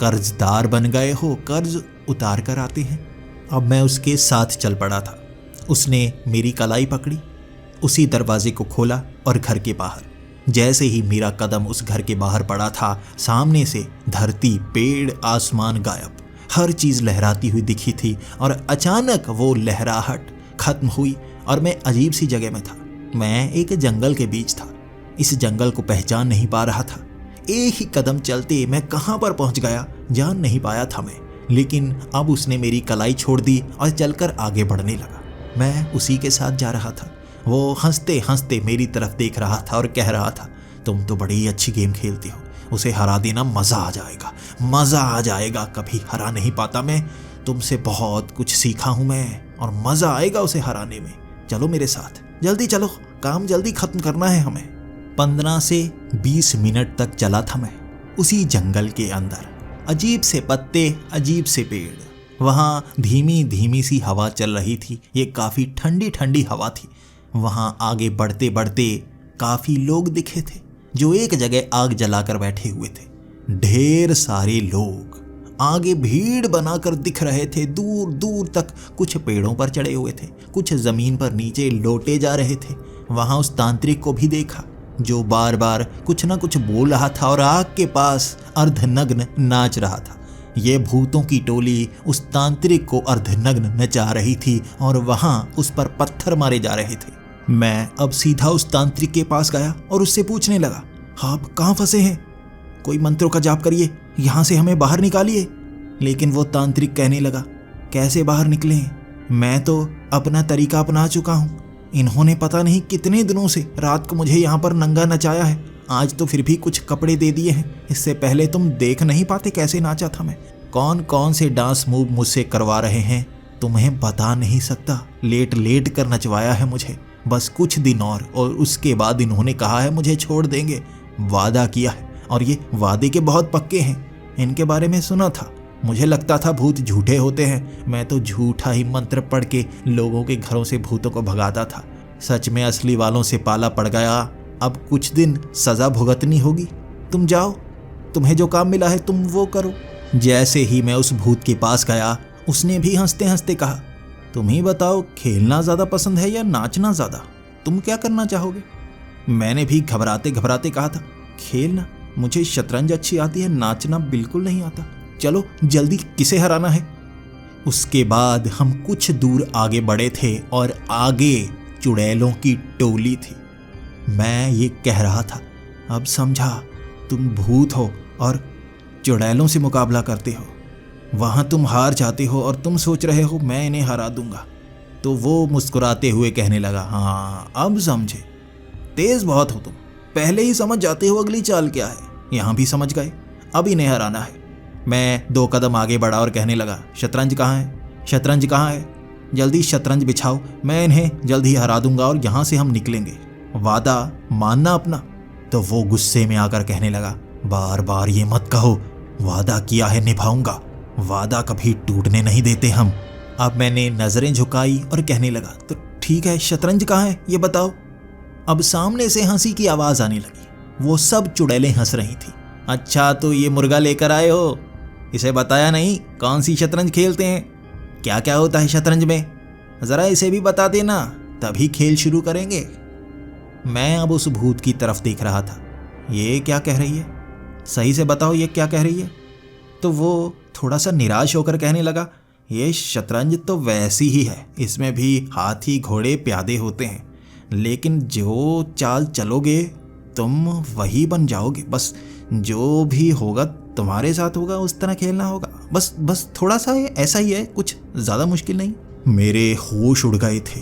कर्जदार बन गए हो, कर्ज उतार कर आते हैं। अब मैं उसके साथ चल पड़ा था। उसने मेरी कलाई पकड़ी, उसी दरवाजे को खोला और घर के बाहर। जैसे ही मेरा कदम उस घर के बाहर पड़ा था, सामने से धरती, पेड़, आसमान गायब, हर चीज़ लहराती हुई दिखी थी और अचानक वो लहराहट खत्म हुई और मैं अजीब सी जगह में था। मैं एक जंगल के बीच था। इस जंगल को पहचान नहीं पा रहा था। एक ही कदम चलते मैं कहाँ पर पहुँच गया जान नहीं पाया था मैं। लेकिन अब उसने मेरी कलाई छोड़ दी और चलकर आगे बढ़ने लगा। मैं उसी के साथ जा रहा था। वो हंसते हंसते मेरी तरफ देख रहा था और कह रहा था, तुम तो बड़ी अच्छी गेम खेलती हो, उसे हरा देना, मज़ा आ जाएगा, मज़ा आ जाएगा। कभी हरा नहीं पाता मैं, तुमसे बहुत कुछ सीखा हूँ मैं और मज़ा आएगा उसे हराने में। चलो मेरे साथ, जल्दी चलो, काम जल्दी ख़त्म करना है हमें। 15 से 20 मिनट तक चला था मैं उसी जंगल के अंदर। अजीब से पत्ते, अजीब से पेड़, वहाँ धीमी धीमी सी हवा चल रही थी। ये काफ़ी ठंडी ठंडी हवा थी। वहाँ आगे बढ़ते बढ़ते काफ़ी लोग दिखे थे जो एक जगह आग जलाकर बैठे हुए थे। ढेर सारे लोग आगे भीड़ बनाकर दिख रहे थे। दूर दूर तक कुछ पेड़ों पर चढ़े हुए थे, कुछ ज़मीन पर नीचे लौटे जा रहे थे। वहाँ उस तांत्रिक को भी देखा जो बार बार कुछ ना कुछ बोल रहा था और आग के पास अर्धनग्न नाच रहा था। ये भूतों की टोली उस तांत्रिक को अर्धनग्न नचा रही थी और वहाँ उस पर पत्थर मारे जा रहे थे। मैं अब सीधा उस तांत्रिक के पास गया और उससे पूछने लगा, आप कहाँ फंसे हैं? कोई मंत्रों का जाप करिए, यहाँ से हमें बाहर निकालिए। लेकिन वो तांत्रिक कहने लगा, कैसे बाहर निकले? मैं तो अपना तरीका अपना चुका हूँ। इन्होंने पता नहीं कितने दिनों से रात को मुझे यहाँ पर नंगा नचाया है। आज तो फिर भी कुछ कपड़े दे दिए हैं। इससे पहले तुम देख नहीं पाते कैसे नाचा था मैं। कौन कौन से डांस मूव मुझसे करवा रहे हैं तुम्हें बता नहीं सकता। लेट लेट कर नचवाया है मुझे। बस कुछ दिन और उसके बाद इन्होंने कहा है मुझे छोड़ देंगे। वादा किया है और ये वादे के बहुत पक्के हैं। इनके बारे में सुना था। मुझे लगता था भूत झूठे होते हैं। मैं तो झूठा ही मंत्र पढ़ के लोगों के घरों से भूतों को भगाता था। सच में असली वालों से पाला पड़ गया। अब कुछ दिन सज़ा भुगतनी होगी। तुम जाओ, तुम्हें जो काम मिला है तुम वो करो। जैसे ही मैं उस भूत के पास गया उसने भी हंसते हंसते कहा, तुम ही बताओ, खेलना ज़्यादा पसंद है या नाचना ज़्यादा? तुम क्या करना चाहोगे? मैंने भी घबराते घबराते कहा था, खेलना। मुझे शतरंज अच्छी आती है, नाचना बिल्कुल नहीं आता। चलो जल्दी, किसे हराना है? उसके बाद हम कुछ दूर आगे बढ़े थे और आगे चुड़ैलों की टोली थी। मैं ये कह रहा था, अब समझा, तुम भूत हो और चुड़ैलों से मुकाबला करते हो। वहाँ तुम हार जाते हो और तुम सोच रहे हो मैं इन्हें हरा दूंगा। तो वो मुस्कुराते हुए कहने लगा, हाँ अब समझे, तेज़ बहुत हो तुम। पहले ही समझ जाते हो अगली चाल क्या है। यहाँ भी समझ गए, अब इन्हें हराना है। मैं 2 कदम आगे बढ़ा और कहने लगा, शतरंज कहाँ है? शतरंज कहाँ है? जल्दी शतरंज बिछाओ, मैं इन्हें जल्द ही हरा दूंगा और यहाँ से हम निकलेंगे। वादा मानना अपना। तो वो गुस्से में आकर कहने लगा, बार बार ये मत कहो, वादा किया है निभाऊंगा। वादा कभी टूटने नहीं देते हम। अब मैंने नज़रें झुकाई और कहने लगा, तो ठीक है, शतरंज कहाँ है ये बताओ। अब सामने से हंसी की आवाज़ आने लगी। वो सब चुड़ैलें हंस रही थी। अच्छा, तो ये मुर्गा लेकर आए हो? इसे बताया नहीं कौन सी शतरंज खेलते हैं, क्या क्या होता है शतरंज में? ज़रा इसे भी बता देना, तभी खेल शुरू करेंगे। मैं अब उस भूत की तरफ देख रहा था। ये क्या कह रही है? सही से बताओ, ये क्या कह रही है? तो वो थोड़ा सा निराश होकर कहने लगा, ये शतरंज तो वैसी ही है, इसमें भी हाथी घोड़े प्यादे होते हैं, लेकिन जो चाल चलोगे तुम वही बन जाओगे। बस जो भी होगा तुम्हारे साथ होगा, उस तरह खेलना होगा। बस थोड़ा सा ऐसा ही है, कुछ ज़्यादा मुश्किल नहीं। मेरे होश उड़ गए थे,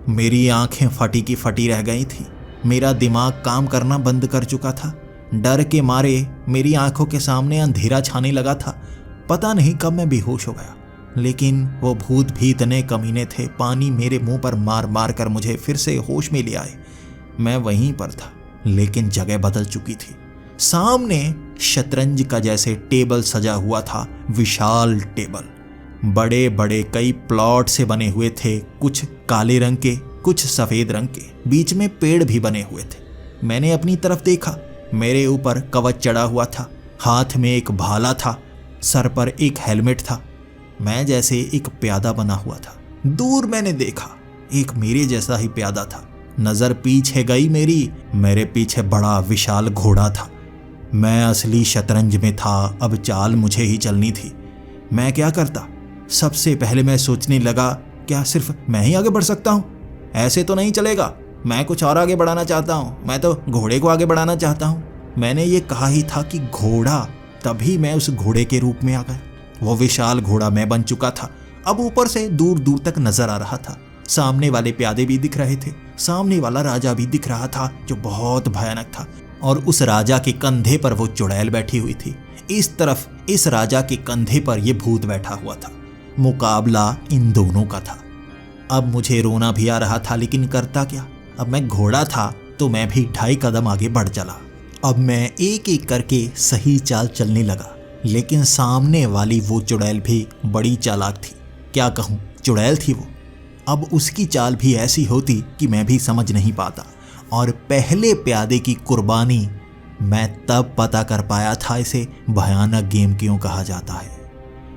मेरी आंखें फटी की फटी रह गई थी, मेरा दिमाग काम करना बंद कर चुका था। डर के मारे मेरी आंखों के सामने अंधेरा छाने लगा था। पता नहीं कब मैं बेहोश हो गया, लेकिन वो भूत भी इतने कमीने थे, पानी मेरे मुंह पर मार मार कर मुझे फिर से होश में ले आए। मैं वहीं पर था, लेकिन जगह बदल चुकी थी। सामने शतरंज का जैसे टेबल सजा हुआ था, विशाल टेबल, बड़े बड़े कई प्लॉट से बने हुए थे, कुछ काले रंग के, कुछ सफ़ेद रंग के, बीच में पेड़ भी बने हुए थे। मैंने अपनी तरफ देखा, मेरे ऊपर कवच चढ़ा हुआ था, हाथ में एक भाला था, सर पर एक हेलमेट था। मैं जैसे एक प्यादा बना हुआ था। दूर मैंने देखा एक मेरे जैसा ही प्यादा था। नज़र पीछे गई मेरे पीछे बड़ा विशाल घोड़ा था। मैं असली शतरंज में था, अब चाल मुझे ही चलनी थी। मैं क्या करता? सबसे पहले मैं सोचने लगा, क्या सिर्फ मैं ही आगे बढ़ सकता हूँ? ऐसे तो नहीं चलेगा, मैं कुछ और आगे बढ़ाना चाहता हूँ। मैं तो घोड़े को आगे बढ़ाना चाहता हूँ। मैंने ये कहा ही था कि घोड़ा, तभी मैं उस घोड़े के रूप में आ गया। वो विशाल घोड़ा मैं बन चुका था। अब ऊपर से दूर दूर तक नजर आ रहा था। सामने वाले प्यादे भी दिख रहे थे, सामने वाला राजा भी दिख रहा था जो बहुत भयानक था, और उस राजा के कंधे पर वो चुड़ैल बैठी हुई थी। इस तरफ इस राजा के कंधे पर ये भूत बैठा हुआ था। मुकाबला इन दोनों का था। अब मुझे रोना भी आ रहा था, लेकिन करता क्या? अब मैं घोड़ा था तो मैं भी 2.5 कदम आगे बढ़ चला। अब मैं एक एक करके सही चाल चलने लगा। लेकिन सामने वाली वो चुड़ैल भी बड़ी चालाक थी। क्या कहूँ, चुड़ैल थी वो। अब उसकी चाल भी ऐसी होती कि मैं भी समझ नहीं पाता। और पहले प्यादे की कुर्बानी मैं तब पता कर पाया था इसे भयानक गेम क्यों कहा जाता है।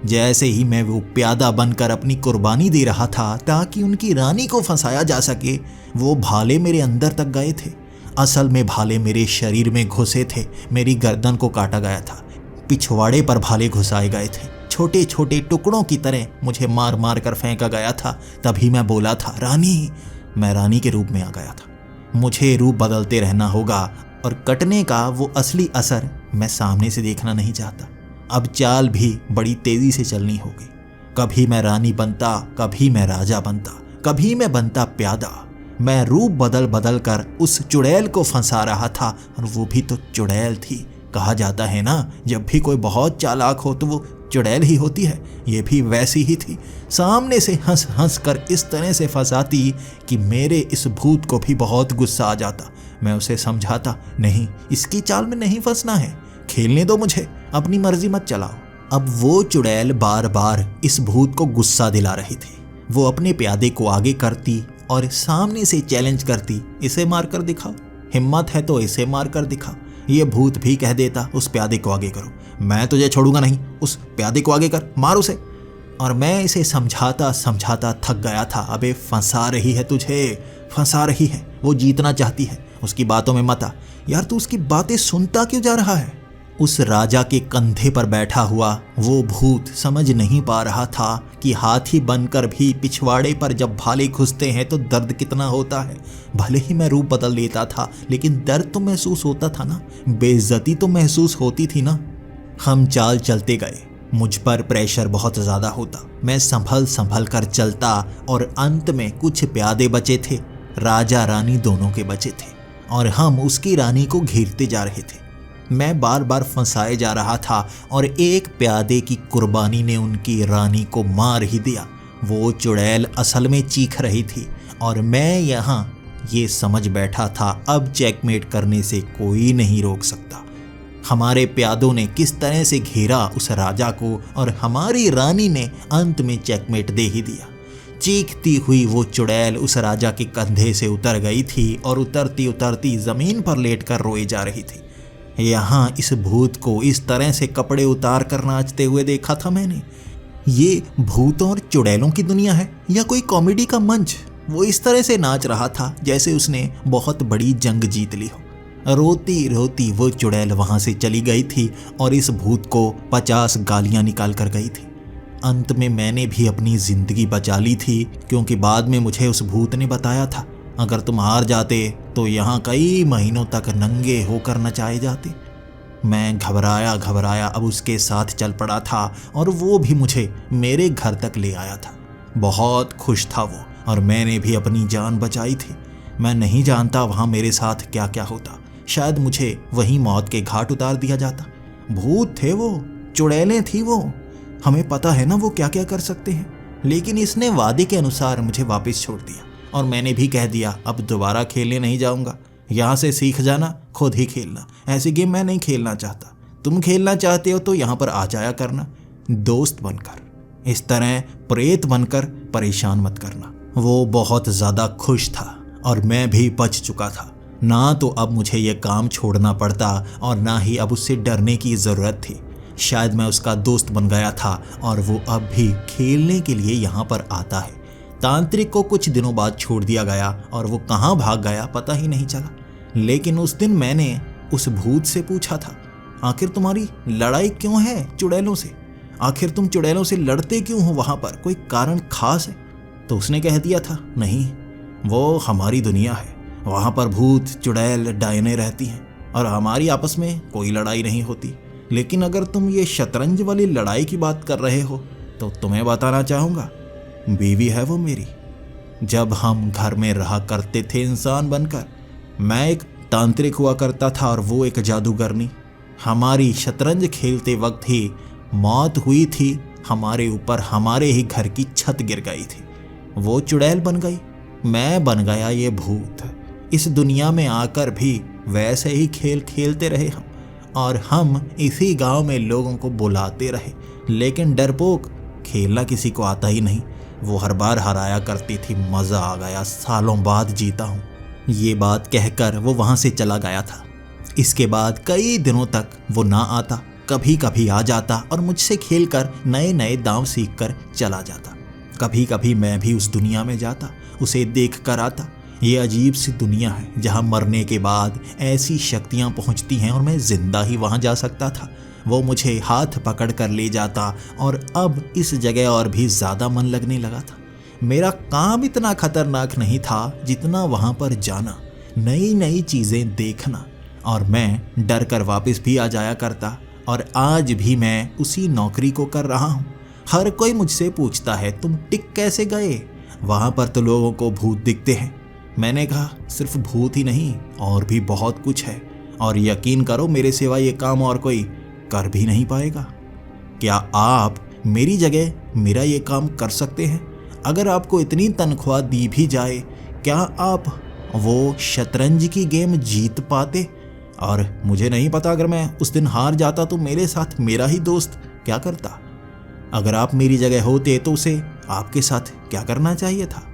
जैसे ही मैं वो प्यादा बनकर अपनी कुर्बानी दे रहा था ताकि उनकी रानी को फंसाया जा सके, वो भाले मेरे अंदर तक गए थे। असल में भाले मेरे शरीर में घुसे थे, मेरी गर्दन को काटा गया था, पिछवाड़े पर भाले घुसाए गए थे, छोटे छोटे टुकड़ों की तरह मुझे मार मार कर फेंका गया था। तभी मैं बोला था रानी। मैं रानी के रूप में आ गया था। मुझे रूप बदलते रहना होगा और कटने का वो असली असर मैं सामने से देखना नहीं चाहता। अब चाल भी बड़ी तेजी से चलनी होगी। कभी मैं रानी बनता, कभी मैं राजा बनता, कभी मैं बनता प्यादा। मैं रूप बदल बदल कर उस चुड़ैल को फंसा रहा था, और वो भी तो चुड़ैल थी। कहा जाता है ना, जब भी कोई बहुत चालाक हो तो वो चुड़ैल ही होती है। ये भी वैसी ही थी। सामने से हंस हंस कर इस तरह से फंसाती कि मेरे इस भूत को भी बहुत गुस्सा आ जाता। मैं उसे समझाता, नहीं, इसकी चाल में नहीं फंसना है, खेलने दो मुझे, अपनी मर्जी मत चलाओ। अब वो चुड़ैल बार बार इस भूत को गुस्सा दिला रही थी। वो अपने प्यादे को आगे करती और सामने से चैलेंज करती, इसे मार कर दिखाओ, हिम्मत है तो इसे मार कर दिखाओ। ये भूत भी कह देता, उस प्यादे को आगे करो, मैं तुझे छोड़ूंगा नहीं, उस प्यादे को आगे कर, मार उसे। और मैं इसे समझाता समझाता थक गया था। अबे फंसा रही है तुझे, फंसा रही है, वो जीतना चाहती है, उसकी बातों में मत आ। यार तू उसकी बातें सुनता क्यों जा रहा है? उस राजा के कंधे पर बैठा हुआ वो भूत समझ नहीं पा रहा था कि हाथी बनकर भी पिछवाड़े पर जब भाले घुसते हैं तो दर्द कितना होता है। भले ही मैं रूप बदल लेता था, लेकिन दर्द तो महसूस होता था ना, बेइज्जती तो महसूस होती थी ना। हम चाल चलते गए। मुझ पर प्रेशर बहुत ज़्यादा होता। मैं संभल संभल कर चलता और अंत में कुछ प्यादे बचे थे, राजा रानी दोनों के बचे थे, और हम उसकी रानी को घेरते जा रहे थे। मैं बार बार फंसाए जा रहा था और एक प्यादे की कुर्बानी ने उनकी रानी को मार ही दिया। वो चुड़ैल असल में चीख रही थी और मैं यहाँ ये समझ बैठा था, अब चेकमेट करने से कोई नहीं रोक सकता। हमारे प्यादों ने किस तरह से घेरा उस राजा को और हमारी रानी ने अंत में चेकमेट दे ही दिया। चीखती हुई वो चुड़ैल उस राजा के कंधे से उतर गई थी और उतरती उतरती जमीन पर लेटकर रोए जा रही थी। यहाँ इस भूत को इस तरह से कपड़े उतार कर नाचते हुए देखा था मैंने। ये भूतों और चुड़ैलों की दुनिया है या कोई कॉमेडी का मंच? वो इस तरह से नाच रहा था जैसे उसने बहुत बड़ी जंग जीत ली हो। रोती रोती वो चुड़ैल वहां से चली गई थी और इस भूत को 50 गालियां निकाल कर गई थी। अंत में मैंने भी अपनी जिंदगी बचा ली थी, क्योंकि बाद में मुझे उस भूत ने बताया था, अगर तुम हार जाते तो यहाँ कई महीनों तक नंगे होकर नचाए जाते। मैं घबराया घबराया अब उसके साथ चल पड़ा था और वो भी मुझे मेरे घर तक ले आया था। बहुत खुश था वो, और मैंने भी अपनी जान बचाई थी। मैं नहीं जानता वहाँ मेरे साथ क्या क्या होता। शायद मुझे वहीं मौत के घाट उतार दिया जाता। भूत थे वो, चुड़ैलें थी वो, हमें पता है ना वो क्या क्या कर सकते हैं। लेकिन इसने वादे के अनुसार मुझे वापस छोड़ दिया और मैंने भी कह दिया, अब दोबारा खेलने नहीं जाऊंगा, यहाँ से सीख जाना, खुद ही खेलना। ऐसी गेम मैं नहीं खेलना चाहता। तुम खेलना चाहते हो तो यहाँ पर आ जाया करना, दोस्त बनकर। इस तरह प्रेत बनकर परेशान मत करना। वो बहुत ज़्यादा खुश था और मैं भी बच चुका था। ना तो अब मुझे ये काम छोड़ना पड़ता और ना ही अब उससे डरने की ज़रूरत थी। शायद मैं उसका दोस्त बन गया था और वो अब भी खेलने के लिए यहाँ पर आता है। तांत्रिक को कुछ दिनों बाद छोड़ दिया गया और वो कहाँ भाग गया पता ही नहीं चला। लेकिन उस दिन मैंने उस भूत से पूछा था, आखिर तुम्हारी लड़ाई क्यों है चुड़ैलों से? आखिर तुम चुड़ैलों से लड़ते क्यों हो? वहाँ पर कोई कारण खास है? तो उसने कह दिया था, नहीं, वो हमारी दुनिया है, वहाँ पर भूत चुड़ैल डायने रहती हैं और हमारी आपस में कोई लड़ाई नहीं होती। लेकिन अगर तुम ये शतरंज वाली लड़ाई की बात कर रहे हो तो तुम्हें बताना चाहूँगा, बीवी है वो मेरी। जब हम घर में रहा करते थे इंसान बनकर, मैं एक तांत्रिक हुआ करता था और वो एक जादूगरनी। हमारी शतरंज खेलते वक्त ही मौत हुई थी हमारे ऊपर, हमारे ही घर की छत गिर गई थी। वो चुड़ैल बन गई, मैं बन गया ये भूत। इस दुनिया में आकर भी वैसे ही खेल खेलते रहे हम। और हम इसी गांव में लोगों को बुलाते रहे, लेकिन डरपोक खेलना किसी को आता ही नहीं। वो हर बार हराया करती थी। मज़ा आ गया, सालों बाद जीता हूँ। ये बात कहकर वो वहाँ से चला गया था। इसके बाद कई दिनों तक वो ना आता, कभी कभी आ जाता और मुझसे खेलकर नए नए दांव सीख कर चला जाता। कभी कभी मैं भी उस दुनिया में जाता, उसे देख कर आता। ये अजीब सी दुनिया है जहाँ मरने के बाद ऐसी शक्तियाँ पहुँचती हैं और मैं जिंदा ही वहाँ जा सकता था। वो मुझे हाथ पकड़ कर ले जाता और अब इस जगह और भी ज़्यादा मन लगने लगा था। मेरा काम इतना खतरनाक नहीं था जितना वहाँ पर जाना, नई नई चीज़ें देखना, और मैं डर कर वापस भी आ जाया करता। और आज भी मैं उसी नौकरी को कर रहा हूँ। हर कोई मुझसे पूछता है तुम टिक कैसे गए, वहाँ पर तो लोगों को भूत दिखते हैं। मैंने कहा सिर्फ भूत ही नहीं और भी बहुत कुछ है, और यकीन करो मेरे सिवा ये काम और कोई कर भी नहीं पाएगा। क्या आप मेरी जगह मेरा ये काम कर सकते हैं? अगर आपको इतनी तनख्वाह दी भी जाए, क्या आप वो शतरंज की गेम जीत पाते? और मुझे नहीं पता, अगर मैं उस दिन हार जाता तो मेरे साथ मेरा ही दोस्त क्या करता? अगर आप मेरी जगह होते तो उसे आपके साथ क्या करना चाहिए था?